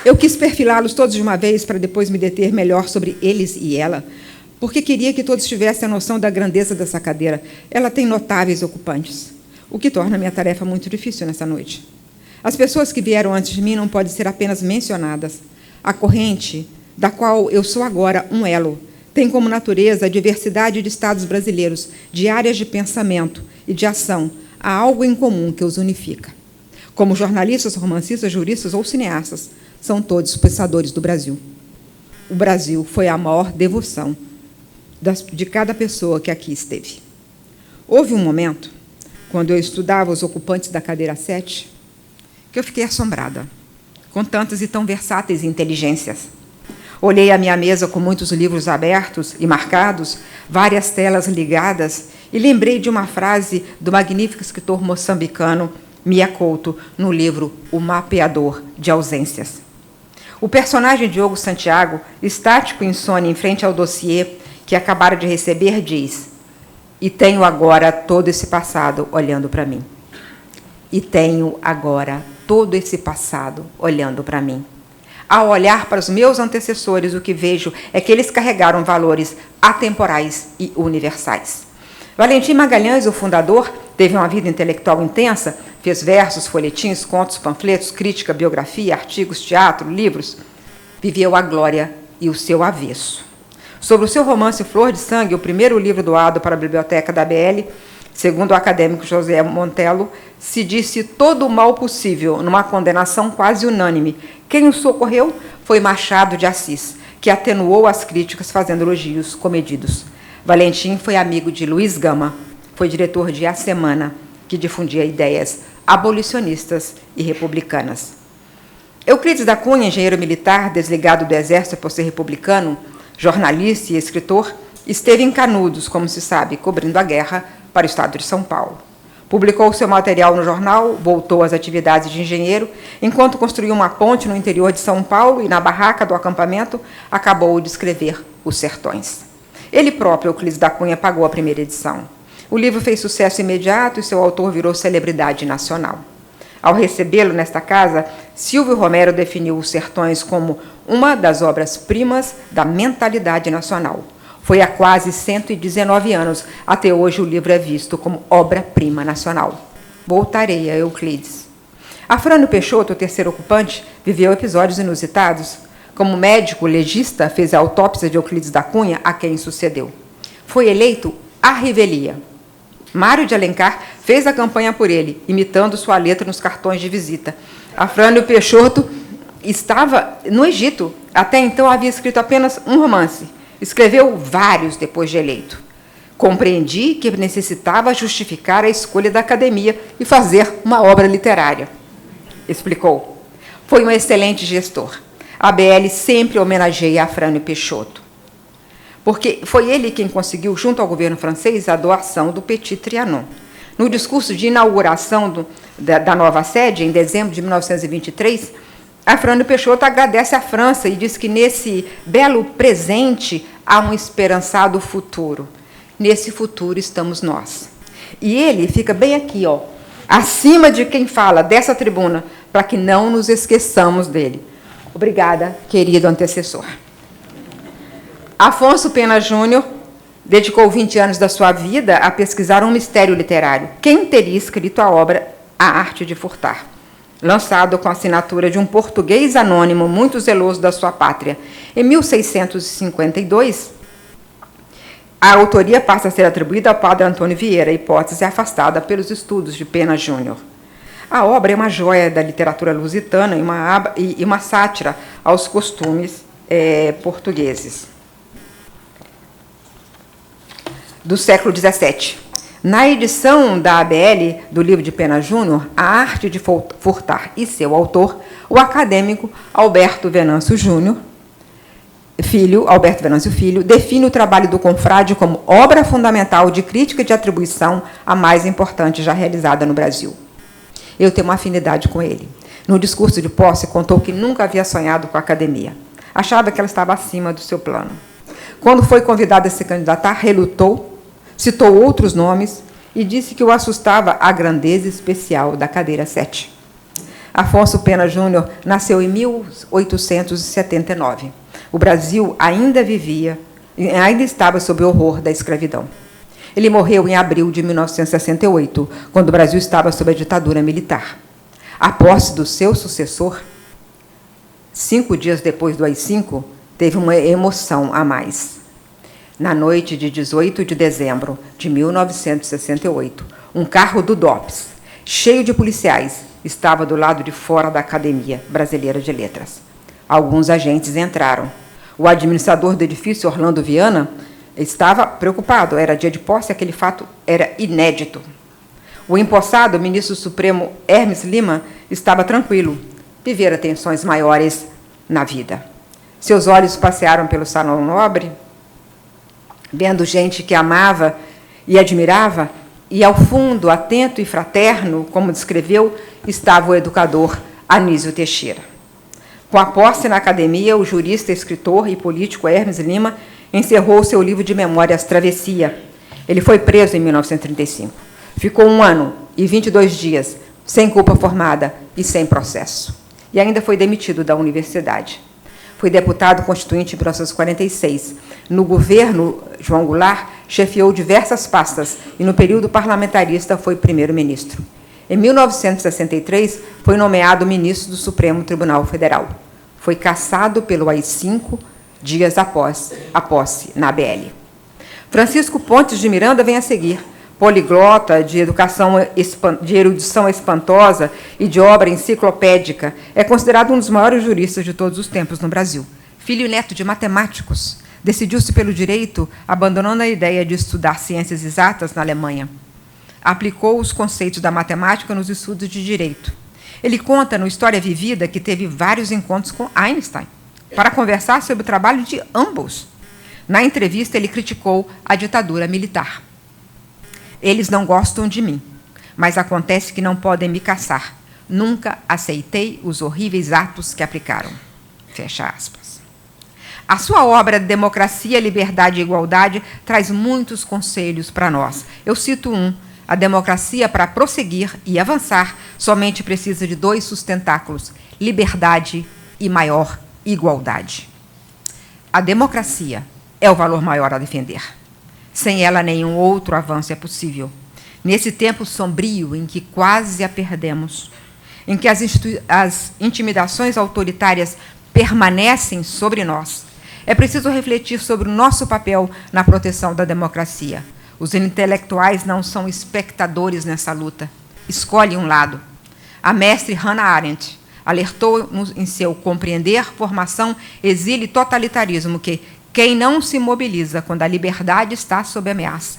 Eu quis perfilá-los todos de uma vez para depois me deter melhor sobre eles e ela, porque queria que todos tivessem a noção da grandeza dessa cadeira. Ela tem notáveis ocupantes, o que torna a minha tarefa muito difícil nessa noite. As pessoas que vieram antes de mim não podem ser apenas mencionadas. A corrente, da qual eu sou agora um elo, tem como natureza a diversidade de estados brasileiros, de áreas de pensamento e de ação. Há algo em comum que os unifica. Como jornalistas, romancistas, juristas ou cineastas, são todos pensadores do Brasil. O Brasil foi a maior devoção de cada pessoa que aqui esteve. Houve um momento, quando eu estudava os ocupantes da cadeira 7, que eu fiquei assombrada, com tantas e tão versáteis inteligências. Olhei a minha mesa com muitos livros abertos e marcados, várias telas ligadas, e lembrei de uma frase do magnífico escritor moçambicano Mia Couto, no livro O Mapeador de Ausências. O personagem Diogo Santiago, estático e insone em frente ao dossiê que acabara de receber, diz: "E tenho agora todo esse passado olhando para mim. E tenho agora todo esse passado olhando para mim. Ao olhar para os meus antecessores, o que vejo é que eles carregaram valores atemporais e universais." Valentim Magalhães, o fundador, teve uma vida intelectual intensa, fez versos, folhetins, contos, panfletos, crítica, biografia, artigos, teatro, livros. Viveu a glória e o seu avesso. Sobre o seu romance Flor de Sangue, o primeiro livro doado para a biblioteca da ABL, segundo o acadêmico José Montello, se disse todo o mal possível, numa condenação quase unânime. Quem o socorreu foi Machado de Assis, que atenuou as críticas fazendo elogios comedidos. Valentim foi amigo de Luiz Gama, foi diretor de A Semana, que difundia ideias abolicionistas e republicanas. Euclides da Cunha, engenheiro militar, desligado do exército por ser republicano, jornalista e escritor, esteve em Canudos, como se sabe, cobrindo a guerra para o estado de São Paulo. Publicou seu material no jornal, voltou às atividades de engenheiro, enquanto construiu uma ponte no interior de São Paulo e, na barraca do acampamento, acabou de escrever Os Sertões. Ele próprio, Euclides da Cunha, pagou a primeira edição. O livro fez sucesso imediato e seu autor virou celebridade nacional. Ao recebê-lo nesta casa, Silvio Romero definiu Os Sertões como uma das obras-primas da mentalidade nacional. Foi há quase 119 anos. Até hoje o livro é visto como obra-prima nacional. Voltarei a Euclides. Afrânio Peixoto, o terceiro ocupante, viveu episódios inusitados. Como médico legista, fez a autópsia de Euclides da Cunha, a quem sucedeu. Foi eleito à revelia. Mário de Alencar fez a campanha por ele, imitando sua letra nos cartões de visita. Afrânio Peixoto estava no Egito. Até então havia escrito apenas um romance. Escreveu vários depois de eleito. Compreendi que necessitava justificar a escolha da academia e fazer uma obra literária. Explicou. Foi um excelente gestor. A ABL sempre homenageia Afrânio Peixoto, porque foi ele quem conseguiu, junto ao governo francês, a doação do Petit Trianon. No discurso de inauguração da nova sede, em dezembro de 1923, Afrânio Peixoto agradece à França e diz que nesse belo presente há um esperançado futuro. Nesse futuro estamos nós. E ele fica bem aqui, ó, acima de quem fala dessa tribuna, para que não nos esqueçamos dele. Obrigada, querido antecessor. Afonso Pena Júnior dedicou 20 anos da sua vida a pesquisar um mistério literário. Quem teria escrito a obra A Arte de Furtar? Lançado com a assinatura de um português anônimo muito zeloso da sua pátria. Em 1652, a autoria passa a ser atribuída ao padre Antônio Vieira, hipótese afastada pelos estudos de Pena Júnior. A obra é uma joia da literatura lusitana e uma sátira aos costumes portugueses. do século XVII. Na edição da ABL do livro de Pena Júnior, A Arte de Furtar, e seu autor, o acadêmico Alberto Venâncio Filho, define o trabalho do confrade como obra fundamental de crítica de atribuição, a mais importante já realizada no Brasil. Eu tenho uma afinidade com ele. No discurso de posse, contou que nunca havia sonhado com a academia. Achava que ela estava acima do seu plano. Quando foi convidado a se candidatar, relutou, citou outros nomes e disse que o assustava a grandeza especial da cadeira 7. Afonso Pena Júnior nasceu em 1879. O Brasil ainda estava sob o horror da escravidão. Ele morreu em abril de 1968, quando o Brasil estava sob a ditadura militar. A posse do seu sucessor, 5 dias depois do AI-5, teve uma emoção a mais. Na noite de 18 de dezembro de 1968, um carro do DOPS, cheio de policiais, estava do lado de fora da Academia Brasileira de Letras. Alguns agentes entraram. O administrador do edifício, Orlando Viana, estava preocupado. Era dia de posse, aquele fato era inédito. O empossado, o ministro supremo Hermes Lima, estava tranquilo. Vivera tensões maiores na vida. Seus olhos passearam pelo salão nobre, vendo gente que amava e admirava, e ao fundo, atento e fraterno, como descreveu, estava o educador Anísio Teixeira. Com a posse na academia, o jurista, escritor e político Hermes Lima encerrou seu livro de memórias Travessia. Ele foi preso em 1935. Ficou 1 ano e 22 dias sem culpa formada e sem processo. E ainda foi demitido da universidade. Foi deputado constituinte em 1946. No governo João Goulart, chefiou diversas pastas e, no período parlamentarista, foi primeiro-ministro. Em 1963, foi nomeado ministro do Supremo Tribunal Federal. Foi cassado pelo AI-5 dias após a posse na ABL. Francisco Pontes de Miranda vem a seguir. Poliglota, de erudição espantosa e de obra enciclopédica, é considerado um dos maiores juristas de todos os tempos no Brasil. Filho e neto de matemáticos, decidiu-se pelo direito, abandonando a ideia de estudar ciências exatas na Alemanha. Aplicou os conceitos da matemática nos estudos de direito. Ele conta, no História Vivida, que teve vários encontros com Einstein para conversar sobre o trabalho de ambos. Na entrevista, ele criticou a ditadura militar. Eles não gostam de mim, mas acontece que não podem me caçar. Nunca aceitei os horríveis atos que aplicaram. Fecha aspas. A sua obra Democracia, Liberdade e Igualdade traz muitos conselhos para nós. Eu cito um. A democracia, para prosseguir e avançar, somente precisa de 2 sustentáculos: liberdade e maior igualdade. A democracia é o valor maior a defender. Sem ela, nenhum outro avanço é possível. Nesse tempo sombrio em que quase a perdemos, em que as intimidações autoritárias permanecem sobre nós, é preciso refletir sobre o nosso papel na proteção da democracia. Os intelectuais não são espectadores nessa luta. Escolhe um lado. A mestre Hannah Arendt alertou em seu Compreender, Formação, Exílio e Totalitarismo que quem não se mobiliza quando a liberdade está sob ameaça,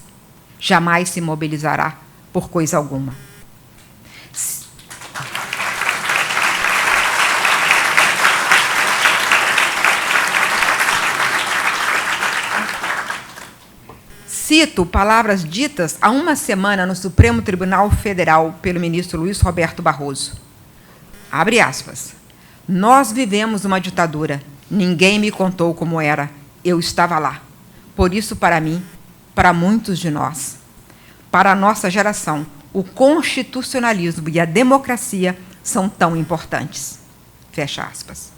jamais se mobilizará por coisa alguma. Cito palavras ditas há uma semana no Supremo Tribunal Federal pelo ministro Luiz Roberto Barroso. Abre aspas. Nós vivemos uma ditadura. Ninguém me contou como era. Eu estava lá. Por isso, para mim, para muitos de nós, para a nossa geração, o constitucionalismo e a democracia são tão importantes. Fecha aspas.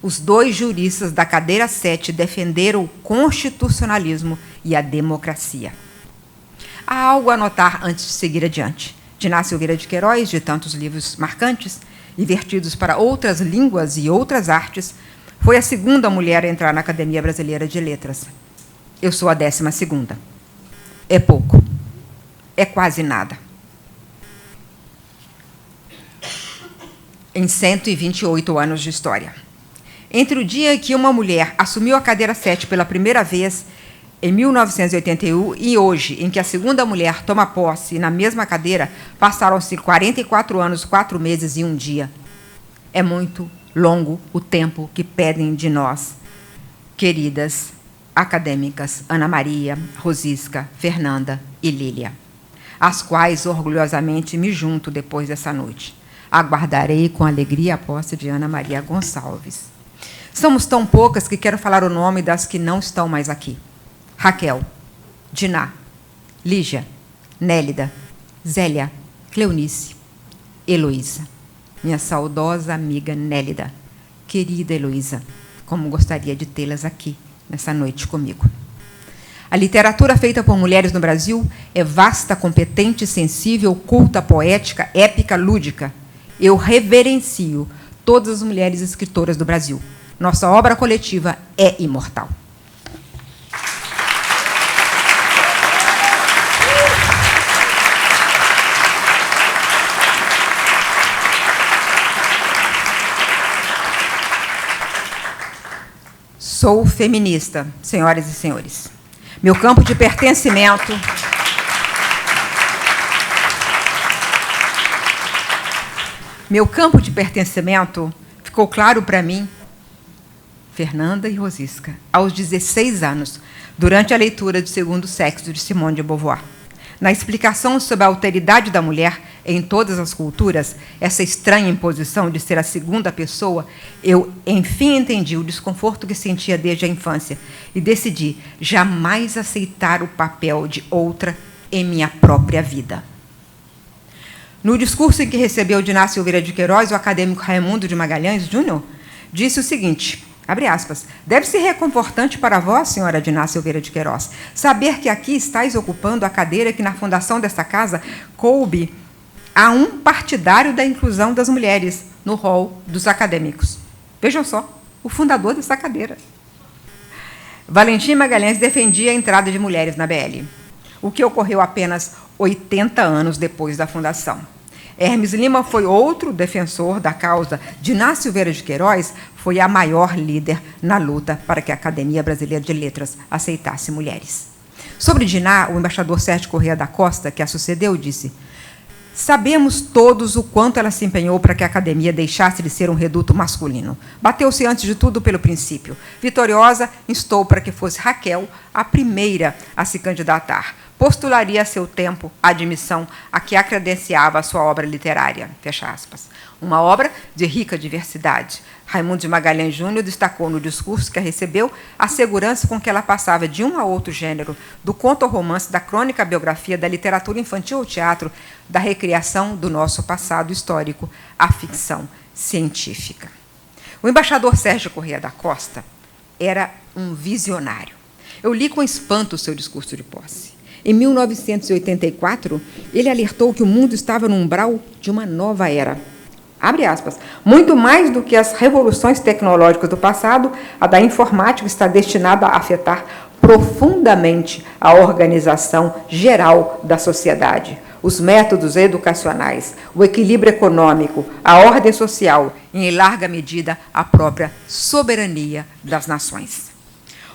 Os 2 juristas da cadeira 7 defenderam o constitucionalismo e a democracia. Há algo a notar antes de seguir adiante. De Inácio Silveira de Queiroz, de tantos livros marcantes e vertidos para outras línguas e outras artes, foi a 2ª mulher a entrar na Academia Brasileira de Letras. Eu sou a 12ª. É pouco. É quase nada. Em 128 anos de história. Entre o dia que uma mulher assumiu a cadeira 7 pela primeira vez em 1981 e hoje, em que a segunda mulher toma posse na mesma cadeira, passaram-se 44 anos, 4 meses e 1 dia. É muito longo o tempo que pedem de nós, queridas acadêmicas Ana Maria, Rosisca, Fernanda e Lília, às quais orgulhosamente me junto depois dessa noite. Aguardarei com alegria a posse de Ana Maria Gonçalves. Somos tão poucas que quero falar o nome das que não estão mais aqui. Raquel, Diná, Lígia, Nélida, Zélia, Cleonice, Heloísa. Minha saudosa amiga Nélida, querida Heloísa, como gostaria de tê-las aqui nessa noite comigo. A literatura feita por mulheres no Brasil é vasta, competente, sensível, culta, poética, épica, lúdica. Eu reverencio todas as mulheres escritoras do Brasil. Nossa obra coletiva é imortal. Sou feminista, senhoras e senhores. Meu campo de pertencimento... Meu campo de pertencimento ficou claro para mim, Fernanda e Rosisca, aos 16 anos, durante a leitura de Segundo Sexo, de Simone de Beauvoir. Na explicação sobre a alteridade da mulher em todas as culturas, essa estranha imposição de ser a segunda pessoa, eu, enfim, entendi o desconforto que sentia desde a infância e decidi jamais aceitar o papel de outra em minha própria vida. No discurso em que recebeu de Iná Silveira de Queiroz, o acadêmico Raimundo de Magalhães Júnior disse o seguinte, abre aspas, deve ser reconfortante para vós, senhora Diná Silveira de Queiroz, saber que aqui estáis ocupando a cadeira que na fundação desta casa coube a um partidário da inclusão das mulheres no rol dos acadêmicos. Vejam só, o fundador dessa cadeira. Valentim Magalhães defendia a entrada de mulheres na BL, o que ocorreu apenas 80 anos depois da fundação. Hermes Lima foi outro defensor da causa. Diná Silveira de Queiroz foi a maior líder na luta para que a Academia Brasileira de Letras aceitasse mulheres. Sobre Diná, o embaixador Sérgio Corrêa da Costa, que a sucedeu, disse: sabemos todos o quanto ela se empenhou para que a academia deixasse de ser um reduto masculino. Bateu-se, antes de tudo, pelo princípio. Vitoriosa, instou para que fosse Raquel a primeira a se candidatar. Postularia a seu tempo a admissão a que a credenciava a sua obra literária. Fecha aspas. Uma obra de rica diversidade. Raimundo de Magalhães Júnior destacou no discurso que a recebeu a segurança com que ela passava de um a outro gênero, do conto ao romance, da crônica à biografia, da literatura infantil ao teatro, da recriação do nosso passado histórico à ficção científica. O embaixador Sérgio Corrêa da Costa era um visionário. Eu li com espanto o seu discurso de posse. Em 1984, ele alertou que o mundo estava no umbral de uma nova era. Abre aspas. Muito mais do que as revoluções tecnológicas do passado, a da informática está destinada a afetar profundamente a organização geral da sociedade, os métodos educacionais, o equilíbrio econômico, a ordem social e, em larga medida, a própria soberania das nações.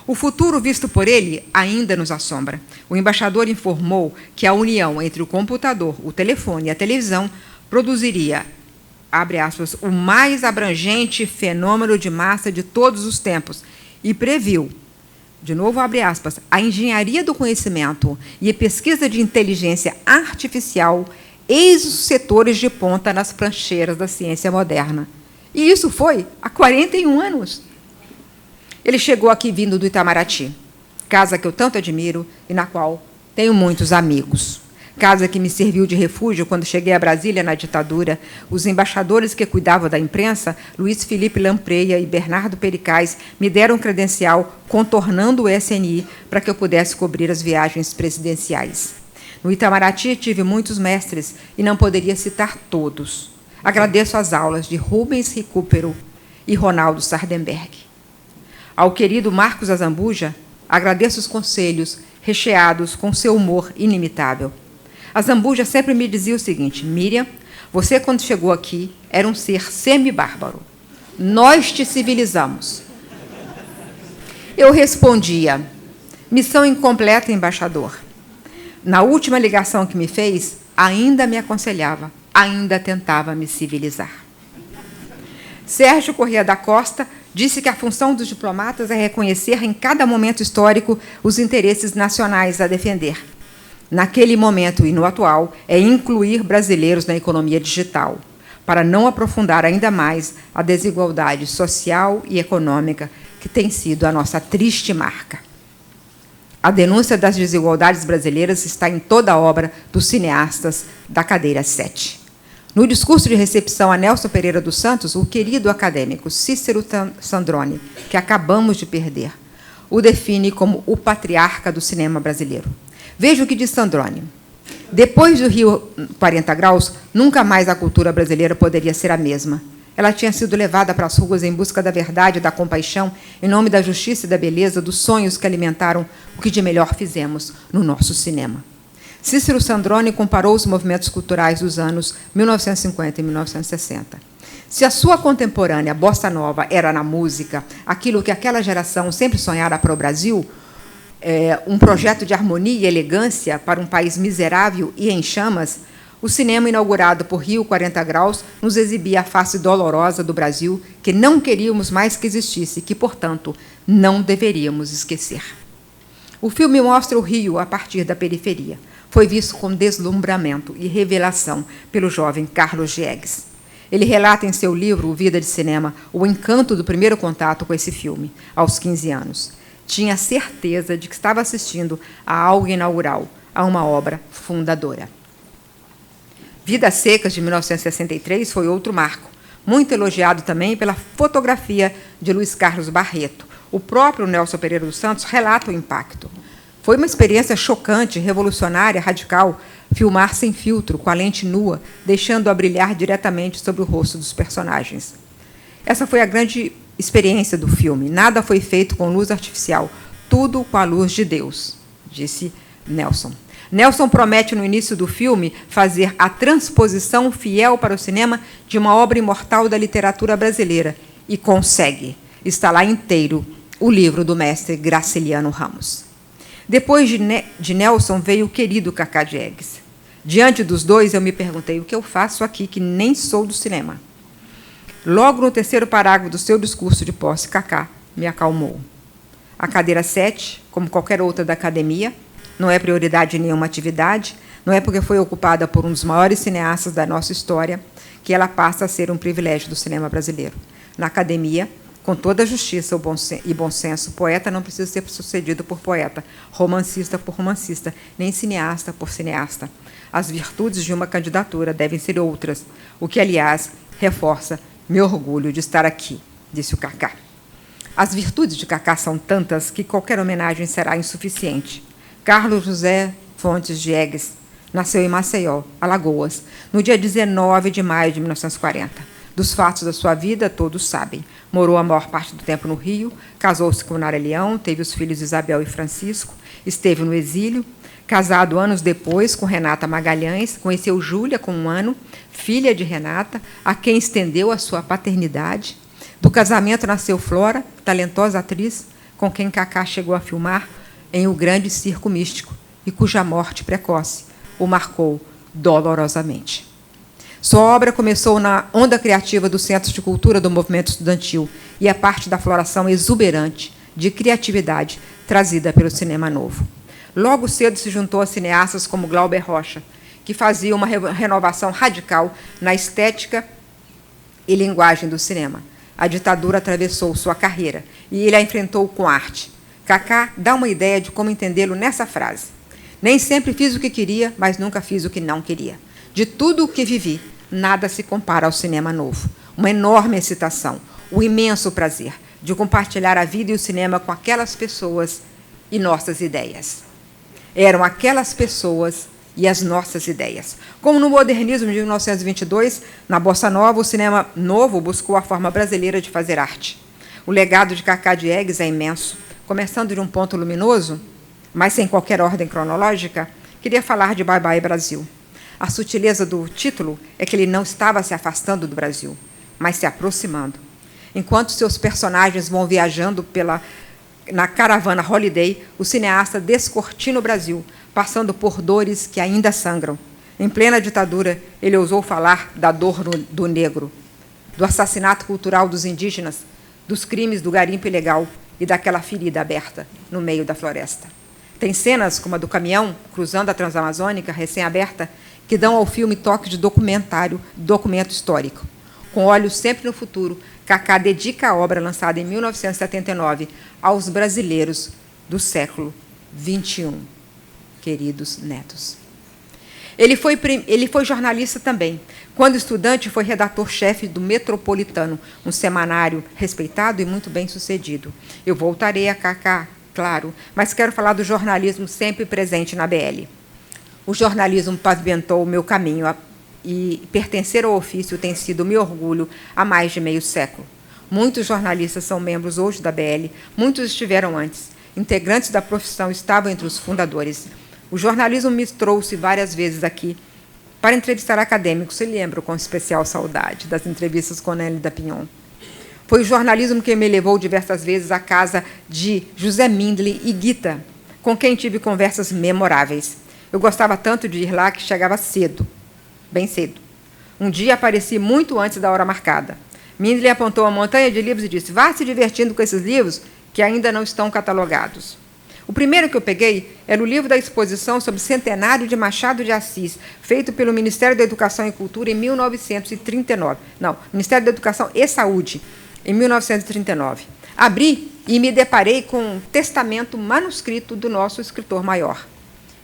O futuro visto por ele ainda nos assombra. O embaixador informou que a união entre o computador, o telefone e a televisão produziria, abre aspas, o mais abrangente fenômeno de massa de todos os tempos e previu, de novo, abre aspas, a engenharia do conhecimento e a pesquisa de inteligência artificial, eis os setores de ponta nas prancheiras da ciência moderna. E isso foi há 41 anos. Ele chegou aqui vindo do Itamaraty, casa que eu tanto admiro e na qual tenho muitos amigos. Casa que me serviu de refúgio quando cheguei a Brasília na ditadura. Os embaixadores que cuidavam da imprensa, Luiz Felipe Lampreia e Bernardo Pericais, me deram credencial contornando o SNI para que eu pudesse cobrir as viagens presidenciais. No Itamaraty tive muitos mestres e não poderia citar todos. Agradeço as aulas de Rubens Recupero e Ronaldo Sardenberg. Ao querido Marcos Azambuja, agradeço os conselhos recheados com seu humor inimitável. Azambuja sempre me dizia o seguinte: Miriam, você, quando chegou aqui, era um ser semi-bárbaro. Nós te civilizamos. Eu respondia: Missão incompleta, embaixador. Na última ligação que me fez, ainda me aconselhava, ainda tentava me civilizar. Sérgio Corrêa da Costa disse que a função dos diplomatas é reconhecer em cada momento histórico os interesses nacionais a defender. Naquele momento e no atual, é incluir brasileiros na economia digital, para não aprofundar ainda mais a desigualdade social e econômica que tem sido a nossa triste marca. A denúncia das desigualdades brasileiras está em toda a obra dos cineastas da cadeira 7. No discurso de recepção a Nelson Pereira dos Santos, o querido acadêmico Cícero Sandrone, que acabamos de perder, o define como o patriarca do cinema brasileiro. Veja o que diz Sandrone. Depois do Rio 40 Graus, nunca mais a cultura brasileira poderia ser a mesma. Ela tinha sido levada para as ruas em busca da verdade e da compaixão, em nome da justiça e da beleza, dos sonhos que alimentaram o que de melhor fizemos no nosso cinema. Cícero Sandrone comparou os movimentos culturais dos anos 1950 e 1960. Se a sua contemporânea bossa nova era na música aquilo que aquela geração sempre sonhara para o Brasil, um projeto de harmonia e elegância para um país miserável e em chamas, o cinema inaugurado por Rio 40 Graus nos exibia a face dolorosa do Brasil que não queríamos mais que existisse, que, portanto, não deveríamos esquecer. O filme mostra o Rio a partir da periferia. Foi visto com deslumbramento e revelação pelo jovem Carlos Diegues. Ele relata em seu livro, O Vida de Cinema, o encanto do primeiro contato com esse filme, aos 15 anos. Tinha certeza de que estava assistindo a algo inaugural, a uma obra fundadora. Vidas Secas, de 1963, foi outro marco, muito elogiado também pela fotografia de Luiz Carlos Barreto. O próprio Nelson Pereira dos Santos relata o impacto. Foi uma experiência chocante, revolucionária, radical, filmar sem filtro, com a lente nua, deixando-a brilhar diretamente sobre o rosto dos personagens. Essa foi a grande experiência do filme. Nada foi feito com luz artificial, tudo com a luz de Deus, disse Nelson. Nelson promete, no início do filme, fazer a transposição fiel para o cinema de uma obra imortal da literatura brasileira. E consegue. Está lá inteiro o livro do mestre Graciliano Ramos. Depois de Nelson veio o querido Cacá Diegues. Diante dos dois, eu me perguntei, o que eu faço aqui que nem sou do cinema? Logo no terceiro parágrafo do seu discurso de posse, Cacá me acalmou. A cadeira 7, como qualquer outra da academia, não é prioridade em nenhuma atividade, não é porque foi ocupada por um dos maiores cineastas da nossa história que ela passa a ser um privilégio do cinema brasileiro. Na academia, com toda a justiça e bom senso, poeta não precisa ser sucedido por poeta, romancista por romancista, nem cineasta por cineasta. As virtudes de uma candidatura devem ser outras, o que, aliás, reforça meu orgulho de estar aqui, disse o Cacá. As virtudes de Cacá são tantas que qualquer homenagem será insuficiente. Carlos José Fontes Diegues nasceu em Maceió, Alagoas, no dia 19 de maio de 1940. Dos fatos da sua vida, todos sabem. Morou a maior parte do tempo no Rio, casou-se com Nara Leão, teve os filhos Isabel e Francisco, esteve no exílio, casado anos depois com Renata Magalhães, conheceu Júlia com 1 ano, filha de Renata, a quem estendeu a sua paternidade. Do casamento nasceu Flora, talentosa atriz, com quem Cacá chegou a filmar em O Grande Circo Místico, e cuja morte precoce o marcou dolorosamente. Sua obra começou na onda criativa dos centros de cultura do movimento estudantil e é parte da floração exuberante de criatividade trazida pelo cinema novo. Logo cedo se juntou a cineastas como Glauber Rocha, que fazia uma renovação radical na estética e linguagem do cinema. A ditadura atravessou sua carreira e ele a enfrentou com arte. Cacá dá uma ideia de como entendê-lo nessa frase. Nem sempre fiz o que queria, mas nunca fiz o que não queria. De tudo o que vivi, nada se compara ao cinema novo. Uma enorme excitação, o imenso prazer de compartilhar a vida e o cinema com aquelas pessoas e nossas ideias. Eram aquelas pessoas e as nossas ideias. Como no modernismo de 1922, na Bossa Nova, o cinema novo buscou a forma brasileira de fazer arte. O legado de Cacá Diegues é imenso. Começando de um ponto luminoso, mas sem qualquer ordem cronológica, queria falar de Bye Bye Brasil. A sutileza do título é que ele não estava se afastando do Brasil, mas se aproximando. Enquanto seus personagens vão viajando pela na caravana Holiday, o cineasta descortina o Brasil, passando por dores que ainda sangram. Em plena ditadura, ele ousou falar da dor do negro, do assassinato cultural dos indígenas, dos crimes do garimpo ilegal e daquela ferida aberta no meio da floresta. Tem cenas, como a do caminhão cruzando a Transamazônica, recém-aberta, que dão ao filme toque de documento histórico. Com olhos sempre no futuro, Kaká dedica a obra lançada em 1979 aos brasileiros do século XXI. Queridos netos. Ele foi jornalista também. Quando estudante, foi redator-chefe do Metropolitano, um semanário respeitado e muito bem sucedido. Eu voltarei a Kaká, claro, mas quero falar do jornalismo sempre presente na BL. O jornalismo pavimentou o meu caminho e pertencer ao ofício tem sido meu orgulho há mais de meio século. Muitos jornalistas são membros hoje da BL, muitos estiveram antes. Integrantes da profissão estavam entre os fundadores. O jornalismo me trouxe várias vezes aqui para entrevistar acadêmicos, se lembram com especial saudade das entrevistas com Nelly da Pinhon. Foi o jornalismo que me levou diversas vezes à casa de José Mindley e Guita, com quem tive conversas memoráveis. Eu gostava tanto de ir lá que chegava cedo, bem cedo. Um dia apareci muito antes da hora marcada. Mindley apontou uma montanha de livros e disse: vá se divertindo com esses livros que ainda não estão catalogados. O primeiro que eu peguei era o livro da exposição sobre o centenário de Machado de Assis, feito pelo Ministério da Educação e Cultura em 1939. Não, Ministério da Educação e Saúde, em 1939. Abri e me deparei com um testamento manuscrito do nosso escritor maior.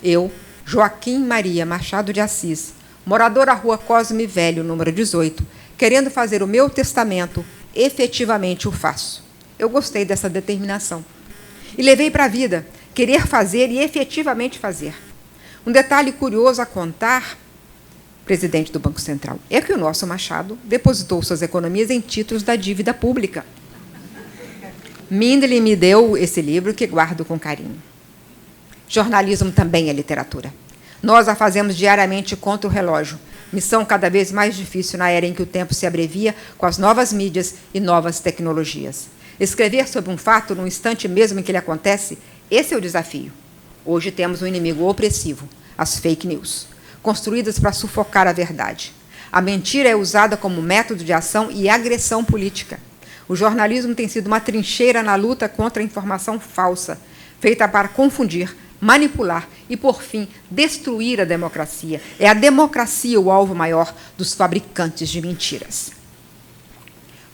Eu, Joaquim Maria Machado de Assis, morador da Rua Cosme Velho, número 18, querendo fazer o meu testamento, efetivamente o faço. Eu gostei dessa determinação. E levei para a vida, querer fazer e efetivamente fazer. Um detalhe curioso a contar, presidente do Banco Central, é que o nosso Machado depositou suas economias em títulos da dívida pública. Mindley me deu esse livro que guardo com carinho. Jornalismo também é literatura. Nós a fazemos diariamente contra o relógio, missão cada vez mais difícil na era em que o tempo se abrevia com as novas mídias e novas tecnologias. Escrever sobre um fato no instante mesmo em que ele acontece, esse é o desafio. Hoje temos um inimigo opressivo, as fake news, construídas para sufocar a verdade. A mentira é usada como método de ação e agressão política. O jornalismo tem sido uma trincheira na luta contra a informação falsa, feita para confundir, manipular e, por fim, destruir a democracia. É a democracia o alvo maior dos fabricantes de mentiras.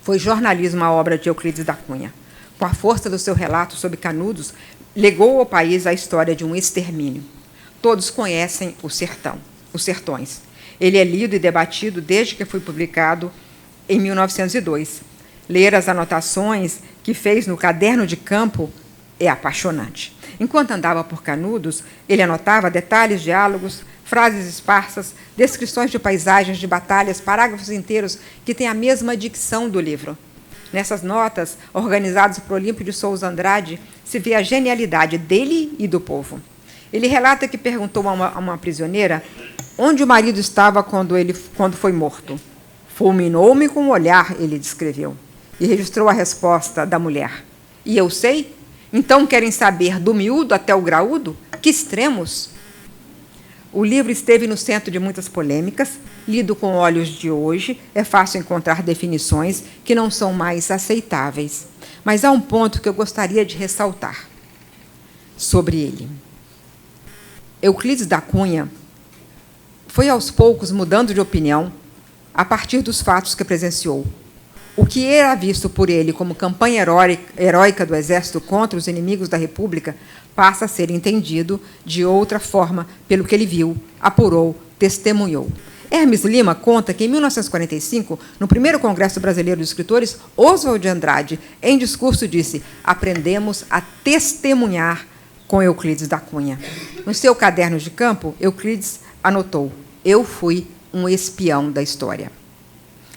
Foi jornalismo a obra de Euclides da Cunha. Com a força do seu relato sobre Canudos, legou ao país a história de um extermínio. Todos conhecem o Sertão, os Sertões. Ele é lido e debatido desde que foi publicado em 1902. Ler as anotações que fez no caderno de campo é apaixonante. Enquanto andava por Canudos, ele anotava detalhes, diálogos, frases esparsas, descrições de paisagens, de batalhas, parágrafos inteiros que têm a mesma dicção do livro. Nessas notas, organizadas por Olímpio de Souza Andrade, se vê a genialidade dele e do povo. Ele relata que perguntou a uma prisioneira onde o marido estava quando foi morto. Fulminou-me com o olhar, ele descreveu, e registrou a resposta da mulher. E eu sei? Então querem saber do miúdo até o graúdo? Que extremos! O livro esteve no centro de muitas polêmicas. Lido com olhos de hoje, é fácil encontrar definições que não são mais aceitáveis. Mas há um ponto que eu gostaria de ressaltar sobre ele. Euclides da Cunha foi aos poucos mudando de opinião a partir dos fatos que presenciou. O que era visto por ele como campanha heróica do Exército contra os inimigos da República passa a ser entendido de outra forma pelo que ele viu, apurou, testemunhou. Hermes Lima conta que, em 1945, no primeiro Congresso Brasileiro de Escritores, Oswald de Andrade, em discurso, disse: aprendemos a testemunhar com Euclides da Cunha. No seu caderno de campo, Euclides anotou: eu fui um espião da história.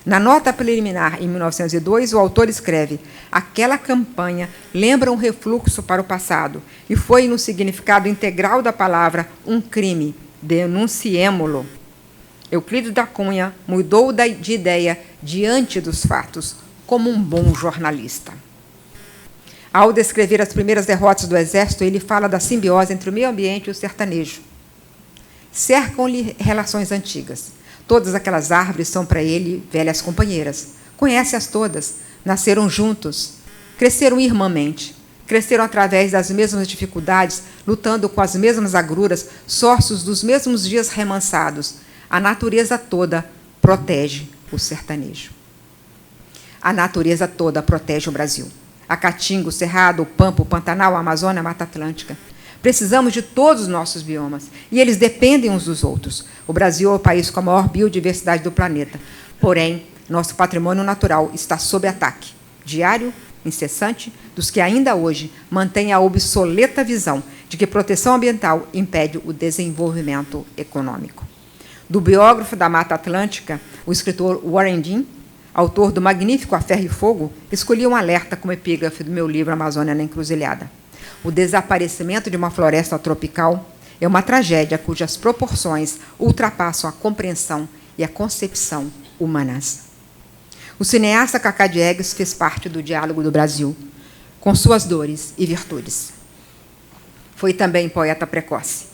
Na nota preliminar, em 1902, o autor escreve: aquela campanha lembra um refluxo para o passado e foi, no significado integral da palavra, um crime. Denunciemo-lo. Euclides da Cunha mudou de ideia diante dos fatos, como um bom jornalista. Ao descrever as primeiras derrotas do exército, ele fala da simbiose entre o meio ambiente e o sertanejo. Cercam-lhe relações antigas. Todas aquelas árvores são para ele velhas companheiras. Conhece-as todas, nasceram juntos, cresceram irmãmente, cresceram através das mesmas dificuldades, lutando com as mesmas agruras, sócios dos mesmos dias remansados. A natureza toda protege o sertanejo. A natureza toda protege o Brasil. A Caatinga, o Cerrado, o Pampa, o Pantanal, a Amazônia, a Mata Atlântica. Precisamos de todos os nossos biomas, e eles dependem uns dos outros. O Brasil é o país com a maior biodiversidade do planeta. Porém, nosso patrimônio natural está sob ataque diário, incessante, dos que ainda hoje mantêm a obsoleta visão de que proteção ambiental impede o desenvolvimento econômico. Do biógrafo da Mata Atlântica, o escritor Warren Dean, autor do magnífico A Ferro e Fogo, escolhi um alerta como epígrafe do meu livro Amazônia na Encruzilhada. O desaparecimento de uma floresta tropical é uma tragédia cujas proporções ultrapassam a compreensão e a concepção humanas. O cineasta Cacá Diegues fez parte do diálogo do Brasil, com suas dores e virtudes. Foi também poeta precoce.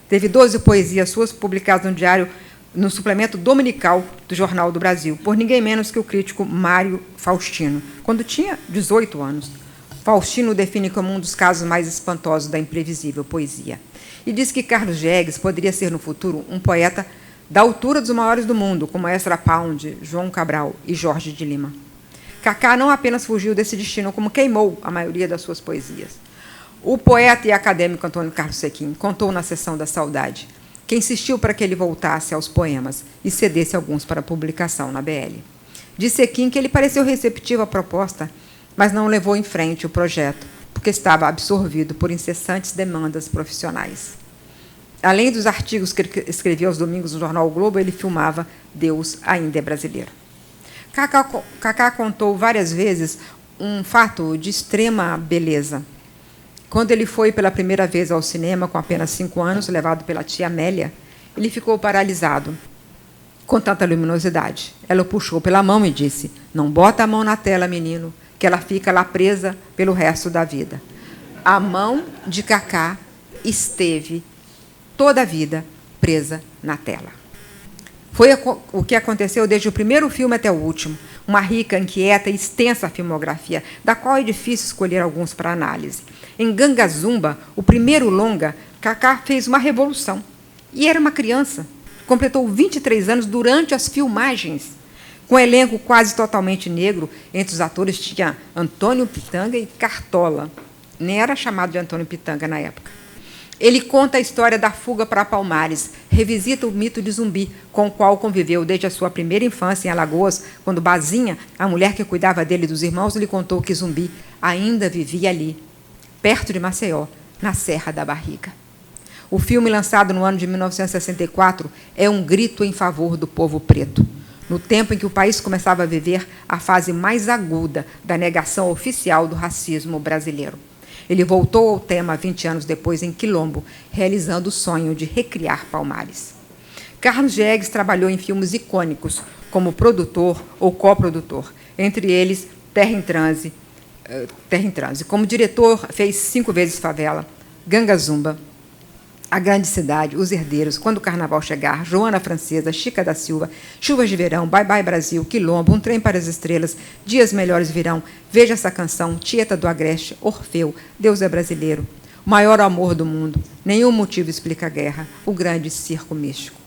Teve 12 poesias suas publicadas no diário, no suplemento dominical do Jornal do Brasil, por ninguém menos que o crítico Mário Faustino, quando tinha 18 anos. Faustino o define como um dos casos mais espantosos da imprevisível poesia. E diz que Carlos Diegues poderia ser, no futuro, um poeta da altura dos maiores do mundo, como Ezra Pound, João Cabral e Jorge de Lima. Cacá não apenas fugiu desse destino, como queimou a maioria das suas poesias. O poeta e acadêmico Antônio Carlos Sequim contou na Sessão da Saudade que insistiu para que ele voltasse aos poemas e cedesse alguns para publicação na BL. Disse Sequim que ele pareceu receptivo à proposta, mas não levou em frente o projeto, porque estava absorvido por incessantes demandas profissionais. Além dos artigos que ele escrevia aos domingos no jornal O Globo, ele filmava Deus Ainda é Brasileiro. Cacá contou várias vezes um fato de extrema beleza. Quando ele foi pela primeira vez ao cinema, com apenas 5 anos, levado pela tia Amélia, ele ficou paralisado com tanta luminosidade. Ela o puxou pela mão e disse: "Não bota a mão na tela, menino, que ela fica lá presa pelo resto da vida." A mão de Cacá esteve toda a vida presa na tela. Foi o que aconteceu desde o primeiro filme até o último, uma rica, inquieta e extensa filmografia, da qual é difícil escolher alguns para análise. Em Gangazumba, o primeiro longa, Cacá fez uma revolução. E era uma criança. Completou 23 anos durante as filmagens. Com um elenco quase totalmente negro, entre os atores tinha Antônio Pitanga e Cartola. Nem era chamado de Antônio Pitanga na época. Ele conta a história da fuga para Palmares, revisita o mito de Zumbi, com o qual conviveu desde a sua primeira infância em Alagoas, quando Bazinha, a mulher que cuidava dele e dos irmãos, lhe contou que Zumbi ainda vivia ali, perto de Maceió, na Serra da Barriga. O filme, lançado no ano de 1964, é um grito em favor do povo preto, no tempo em que o país começava a viver a fase mais aguda da negação oficial do racismo brasileiro. Ele voltou ao tema 20 anos depois, em Quilombo, realizando o sonho de recriar Palmares. Carlos Diegues trabalhou em filmes icônicos, como produtor ou coprodutor, entre eles Terra em Transe. Como diretor, fez 5 vezes Favela, Gangazumba, A Grande Cidade, Os Herdeiros, Quando o Carnaval Chegar, Joana Francesa, Chica da Silva, Chuvas de Verão, Bye Bye Brasil, Quilombo, Um Trem para as Estrelas, Dias Melhores Virão, Veja Essa Canção, Tieta do Agreste, Orfeu, Deus é Brasileiro, O Maior Amor do Mundo, Nenhum Motivo Explica a Guerra, O Grande Circo Místico.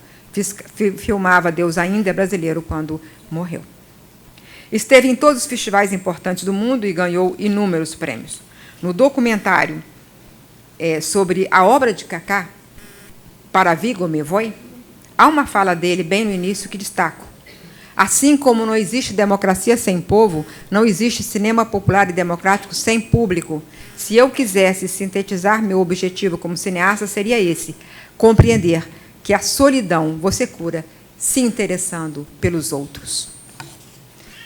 Filmava Deus Ainda é Brasileiro quando morreu. Esteve em todos os festivais importantes do mundo e ganhou inúmeros prêmios. No documentário sobre a obra de Cacá, Para Vigo me voy, há uma fala dele bem no início que destaco. Assim como não existe democracia sem povo, não existe cinema popular e democrático sem público. Se eu quisesse sintetizar meu objetivo como cineasta, seria esse: compreender que a solidão você cura se interessando pelos outros.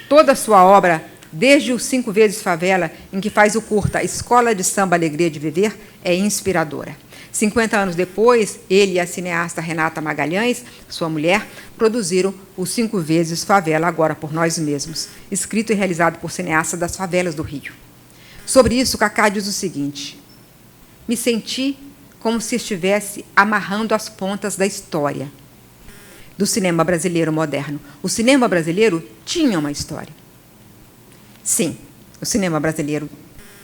Toda a sua obra, desde o 5 vezes Favela, em que faz o curta Escola de Samba Alegria de Viver, é inspiradora. 50 anos depois, ele e a cineasta Renata Magalhães, sua mulher, produziram o 5 vezes Favela, agora por nós mesmos, escrito e realizado por cineastas das favelas do Rio. Sobre isso, Cacá diz o seguinte: me senti como se estivesse amarrando as pontas da história do cinema brasileiro moderno. O cinema brasileiro tinha uma história. Sim, o cinema brasileiro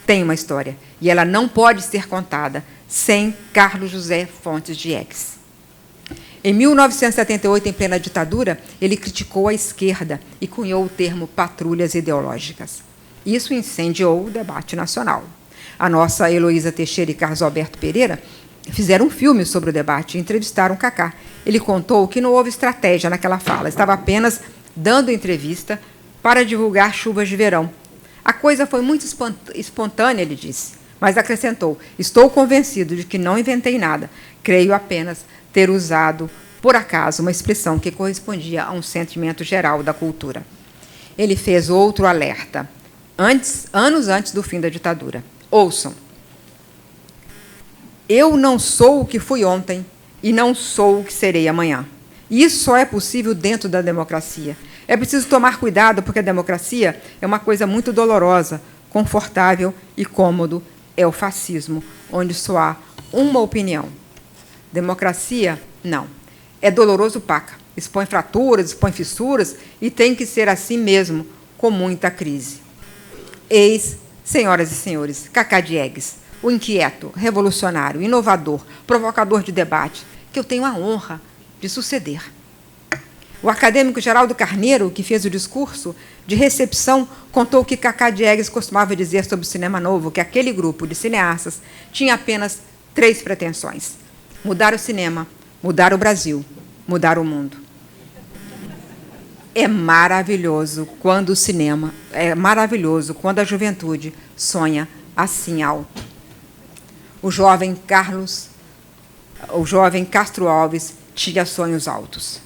tem uma história, e ela não pode ser contada sem Carlos José Fontes Diegues. Em 1978, em plena ditadura, ele criticou a esquerda e cunhou o termo patrulhas ideológicas. Isso incendiou o debate nacional. A nossa Heloísa Teixeira e Carlos Alberto Pereira fizeram um filme sobre o debate e entrevistaram Cacá. Ele contou que não houve estratégia naquela fala, estava apenas dando entrevista para divulgar Chuvas de Verão. A coisa foi muito espontânea, ele disse, mas acrescentou: estou convencido de que não inventei nada, creio apenas ter usado, por acaso, uma expressão que correspondia a um sentimento geral da cultura. Ele fez outro alerta, anos antes do fim da ditadura. Ouçam: eu não sou o que fui ontem e não sou o que serei amanhã. Isso só é possível dentro da democracia. É preciso tomar cuidado, porque a democracia é uma coisa muito dolorosa, confortável e cômodo. É o fascismo, onde só há uma opinião. Democracia, não. É doloroso, paca. Expõe fraturas, expõe fissuras, e tem que ser assim mesmo, com muita crise. Eis, senhoras e senhores, Cacá Diegues, o inquieto, revolucionário, inovador, provocador de debate, que eu tenho a honra de suceder. O acadêmico Geraldo Carneiro, que fez o discurso de recepção, contou que Cacá Diegues costumava dizer sobre o cinema novo que aquele grupo de cineastas tinha apenas 3 pretensões: mudar o cinema, mudar o Brasil, mudar o mundo. É maravilhoso quando a juventude sonha assim alto. O jovem Castro Alves tinha sonhos altos.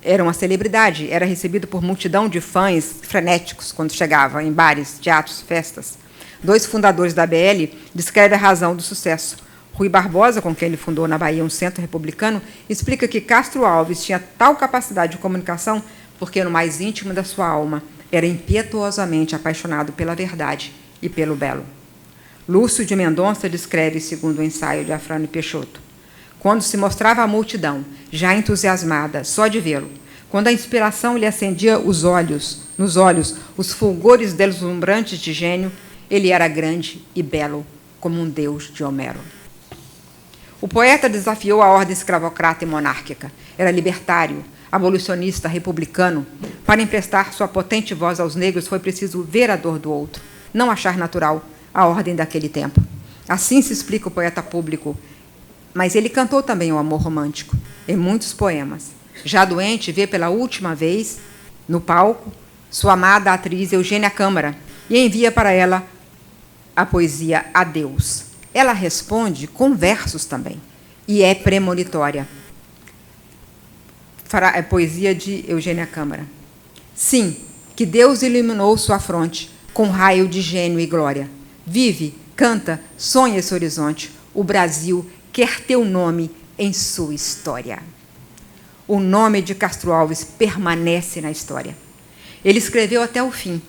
Era uma celebridade, era recebido por multidão de fãs frenéticos quando chegava em bares, teatros, festas. 2 fundadores da ABL descrevem a razão do sucesso. Rui Barbosa, com quem ele fundou na Bahia um centro republicano, explica que Castro Alves tinha tal capacidade de comunicação porque, no mais íntimo da sua alma, era impetuosamente apaixonado pela verdade e pelo belo. Lúcio de Mendonça descreve, segundo o ensaio de Afrânio Peixoto: quando se mostrava à multidão, já entusiasmada, só de vê-lo, quando a inspiração lhe acendia nos olhos, os fulgores deslumbrantes de gênio, ele era grande e belo, como um deus de Homero. O poeta desafiou a ordem escravocrata e monárquica. Era libertário, abolicionista, republicano. Para emprestar sua potente voz aos negros, foi preciso ver a dor do outro, não achar natural a ordem daquele tempo. Assim se explica o poeta público. Mas ele cantou também o amor romântico, em muitos poemas. Já doente, vê pela última vez, no palco, sua amada atriz Eugênia Câmara e envia para ela a poesia Adeus. Ela responde com versos também, e é premonitória. É poesia de Eugênia Câmara. Sim, que Deus iluminou sua fronte com raio de gênio e glória. Vive, canta, sonha esse horizonte. O Brasil quer teu nome em sua história. O nome de Castro Alves permanece na história. Ele escreveu até o fim.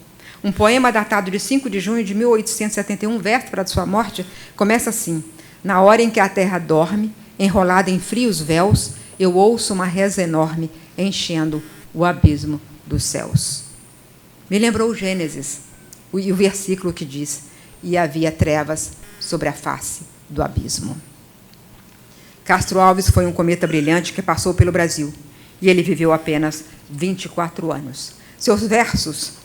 Um poema datado de 5 de junho de 1871, véspera de sua morte, começa assim: na hora em que a terra dorme, enrolada em frios véus, eu ouço uma reza enorme enchendo o abismo dos céus. Me lembrou o Gênesis, e o versículo que diz: e havia trevas sobre a face do abismo. Castro Alves foi um cometa brilhante que passou pelo Brasil, e ele viveu apenas 24 anos. Seus versos,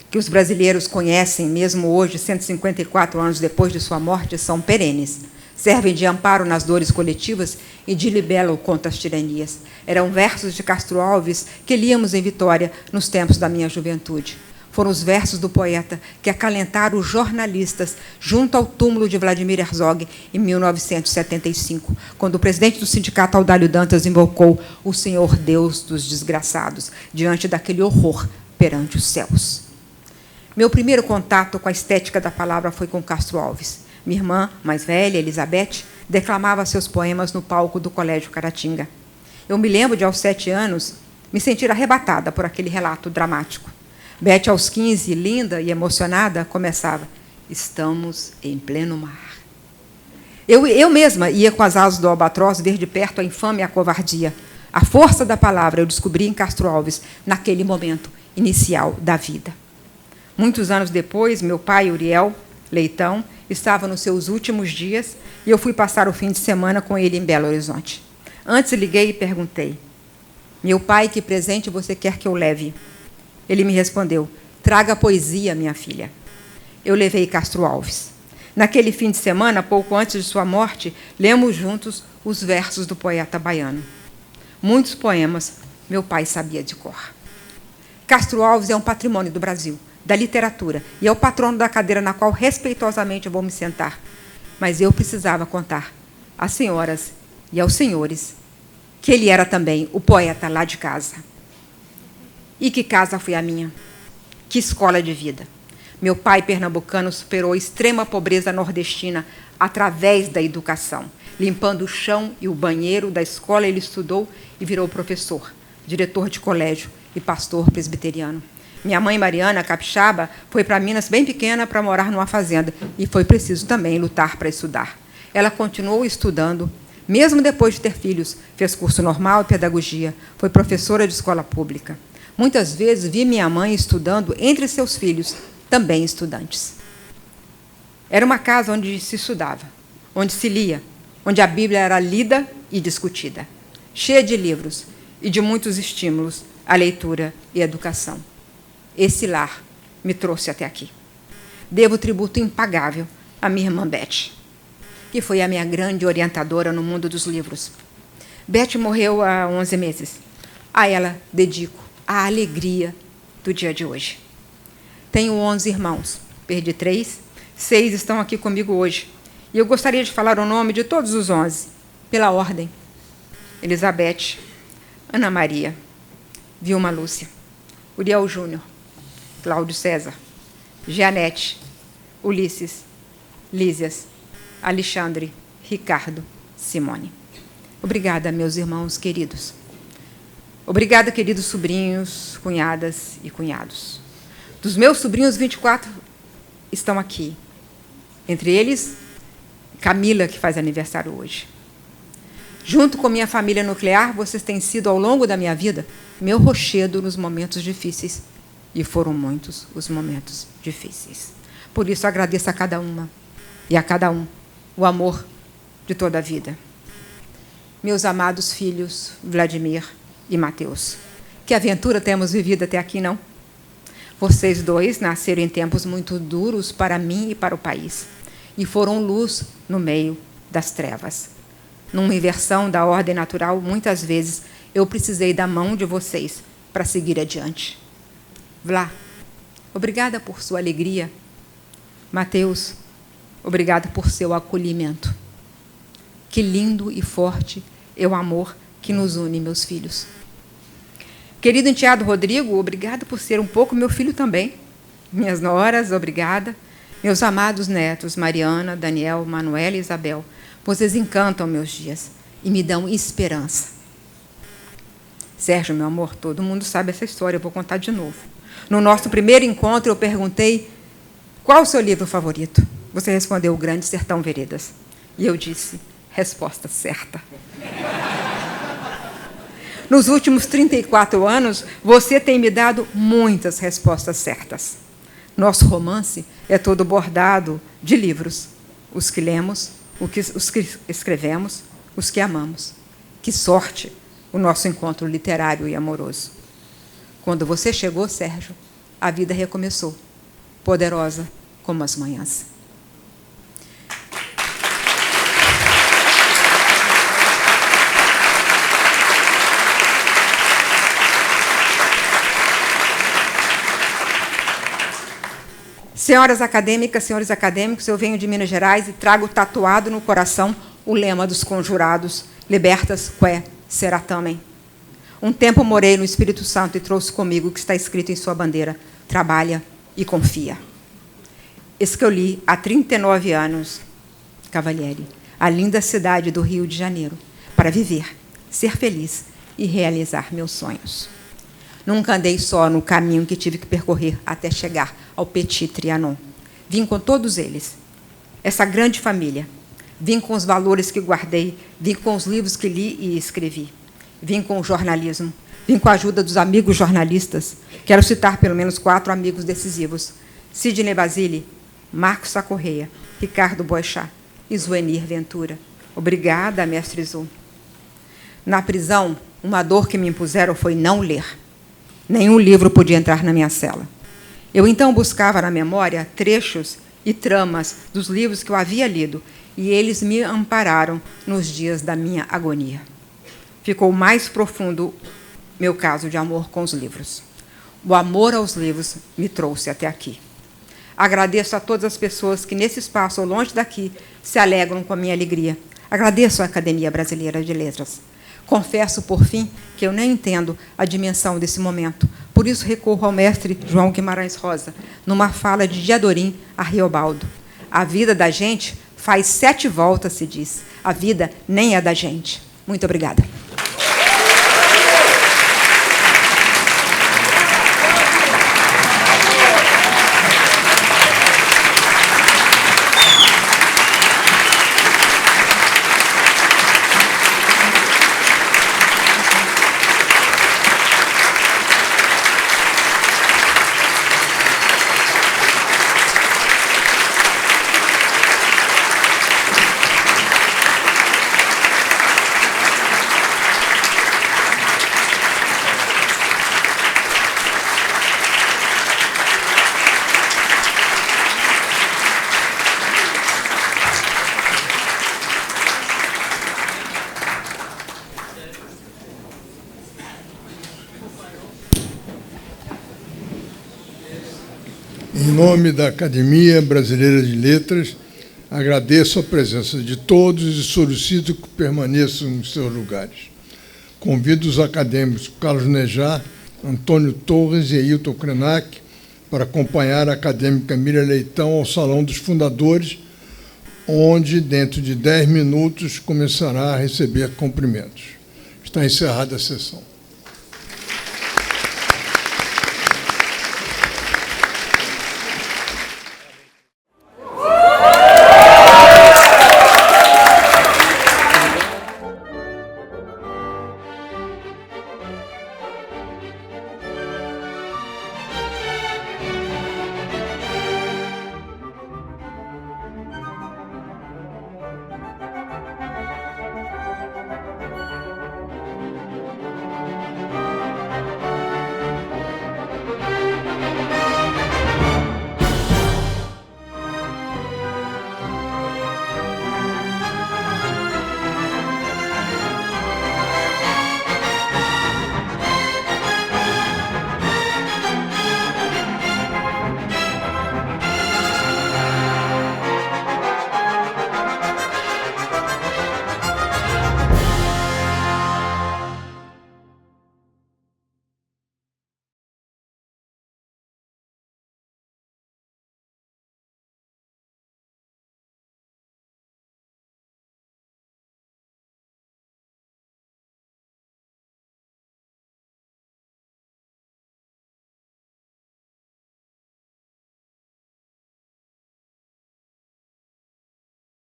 que os brasileiros conhecem mesmo hoje, 154 anos depois de sua morte, são perenes. Servem de amparo nas dores coletivas e de libelo contra as tiranias. Eram versos de Castro Alves que líamos em Vitória nos tempos da minha juventude. Foram os versos do poeta que acalentaram os jornalistas junto ao túmulo de Vladimir Herzog em 1975, quando o presidente do sindicato Audálio Dantas invocou o Senhor Deus dos desgraçados diante daquele horror perante os céus. Meu primeiro contato com a estética da palavra foi com Castro Alves. Minha irmã, mais velha, Elizabeth, declamava seus poemas no palco do Colégio Caratinga. Eu me lembro de, aos 7 anos, me sentir arrebatada por aquele relato dramático. Beth, aos 15, linda e emocionada, começava: estamos em pleno mar. Eu mesma ia com as asas do albatroz ver de perto a infâmia e a covardia. A força da palavra eu descobri em Castro Alves, naquele momento inicial da vida. Muitos anos depois, meu pai, Uriel Leitão, estava nos seus últimos dias e eu fui passar o fim de semana com ele em Belo Horizonte. Antes liguei e perguntei: meu pai, que presente você quer que eu leve? Ele me respondeu: traga poesia, minha filha. Eu levei Castro Alves. Naquele fim de semana, pouco antes de sua morte, lemos juntos os versos do poeta baiano. Muitos poemas meu pai sabia de cor. Castro Alves é um patrimônio do Brasil, da literatura, e é o patrono da cadeira na qual respeitosamente eu vou me sentar. Mas eu precisava contar às senhoras e aos senhores que ele era também o poeta lá de casa. E que casa foi a minha? Que escola de vida! Meu pai pernambucano superou a extrema pobreza nordestina através da educação. Limpando o chão e o banheiro da escola, ele estudou e virou professor, diretor de colégio e pastor presbiteriano. Minha mãe, Mariana, capixaba, foi para Minas bem pequena para morar numa fazenda e foi preciso também lutar para estudar. Ela continuou estudando, mesmo depois de ter filhos, fez curso normal e pedagogia, foi professora de escola pública. Muitas vezes vi minha mãe estudando entre seus filhos, também estudantes. Era uma casa onde se estudava, onde se lia, onde a Bíblia era lida e discutida, cheia de livros e de muitos estímulos à leitura e educação. Esse lar me trouxe até aqui. Devo tributo impagável à minha irmã Beth, que foi a minha grande orientadora no mundo dos livros. Beth morreu há 11 meses. A ela dedico a alegria do dia de hoje. Tenho 11 irmãos, perdi 3, 6 estão aqui comigo hoje. E eu gostaria de falar o nome de todos os 11, pela ordem: Elizabeth, Ana Maria, Vilma Lúcia, Uriel Júnior, Cláudio César, Jeanette, Ulisses, Lísias, Alexandre, Ricardo, Simone. Obrigada, meus irmãos queridos. Obrigada, queridos sobrinhos, cunhadas e cunhados. Dos meus sobrinhos, 24 estão aqui. Entre eles, Camila, que faz aniversário hoje. Junto com minha família nuclear, vocês têm sido, ao longo da minha vida, meu rochedo nos momentos difíceis. E foram muitos os momentos difíceis. Por isso, agradeço a cada uma e a cada um o amor de toda a vida. Meus amados filhos, Vladimir e Mateus, que aventura temos vivido até aqui, não? Vocês dois nasceram em tempos muito duros para mim e para o país, e foram luz no meio das trevas. Numa inversão da ordem natural, muitas vezes eu precisei da mão de vocês para seguir adiante. Vlá, obrigada por sua alegria. Mateus, obrigada por seu acolhimento. Que lindo e forte é o amor que nos une, meus filhos. Querido enteado Rodrigo, obrigado por ser um pouco meu filho também. Minhas noras, obrigada. Meus amados netos, Mariana, Daniel, Manuela e Isabel, vocês encantam meus dias e me dão esperança. Sérgio, meu amor, todo mundo sabe essa história, eu vou contar de novo. No nosso primeiro encontro, eu perguntei: qual o seu livro favorito? Você respondeu: O Grande Sertão Veredas. E eu disse: resposta certa. Nos últimos 34 anos, você tem me dado muitas respostas certas. Nosso romance é todo bordado de livros. Os que lemos, os que escrevemos, os que amamos. Que sorte o nosso encontro literário e amoroso. Quando você chegou, Sérgio, a vida recomeçou, poderosa como as manhãs. Senhoras acadêmicas, senhores acadêmicos, eu venho de Minas Gerais e trago tatuado no coração o lema dos conjurados: Libertas que seratamen. Um tempo morei no Espírito Santo e trouxe comigo o que está escrito em sua bandeira: trabalha e confia. Escolhi há 39 anos, Cavalieri, a linda cidade do Rio de Janeiro, para viver, ser feliz e realizar meus sonhos. Nunca andei só no caminho que tive que percorrer até chegar ao Petit Trianon. Vim com todos eles, essa grande família. Vim com os valores que guardei, vim com os livros que li e escrevi. Vim com o jornalismo, vim com a ajuda dos amigos jornalistas. Quero citar pelo menos 4 amigos decisivos: Sidney Basile, Marcos Sá Correia, Ricardo Boechat e Zuenir Ventura. Obrigada, mestre Zu. Na prisão, uma dor que me impuseram foi não ler. Nenhum livro podia entrar na minha cela. Eu, então, buscava na memória trechos e tramas dos livros que eu havia lido, e eles me ampararam nos dias da minha agonia. Ficou mais profundo meu caso de amor com os livros. O amor aos livros me trouxe até aqui. Agradeço a todas as pessoas que, nesse espaço ou longe daqui, se alegram com a minha alegria. Agradeço à Academia Brasileira de Letras. Confesso, por fim, que eu nem entendo a dimensão desse momento. Por isso, recorro ao mestre João Guimarães Rosa, numa fala de Diadorim a Riobaldo. A vida da gente faz 7 voltas, se diz. A vida nem é da gente. Muito obrigada. Em nome da Academia Brasileira de Letras, agradeço a presença de todos e solicito que permaneçam em seus lugares. Convido os acadêmicos Carlos Nejar, Antônio Torres e Ailton Krenak para acompanhar a acadêmica Miriam Leitão ao Salão dos Fundadores, onde, dentro de 10 minutos, começará a receber cumprimentos. Está encerrada a sessão.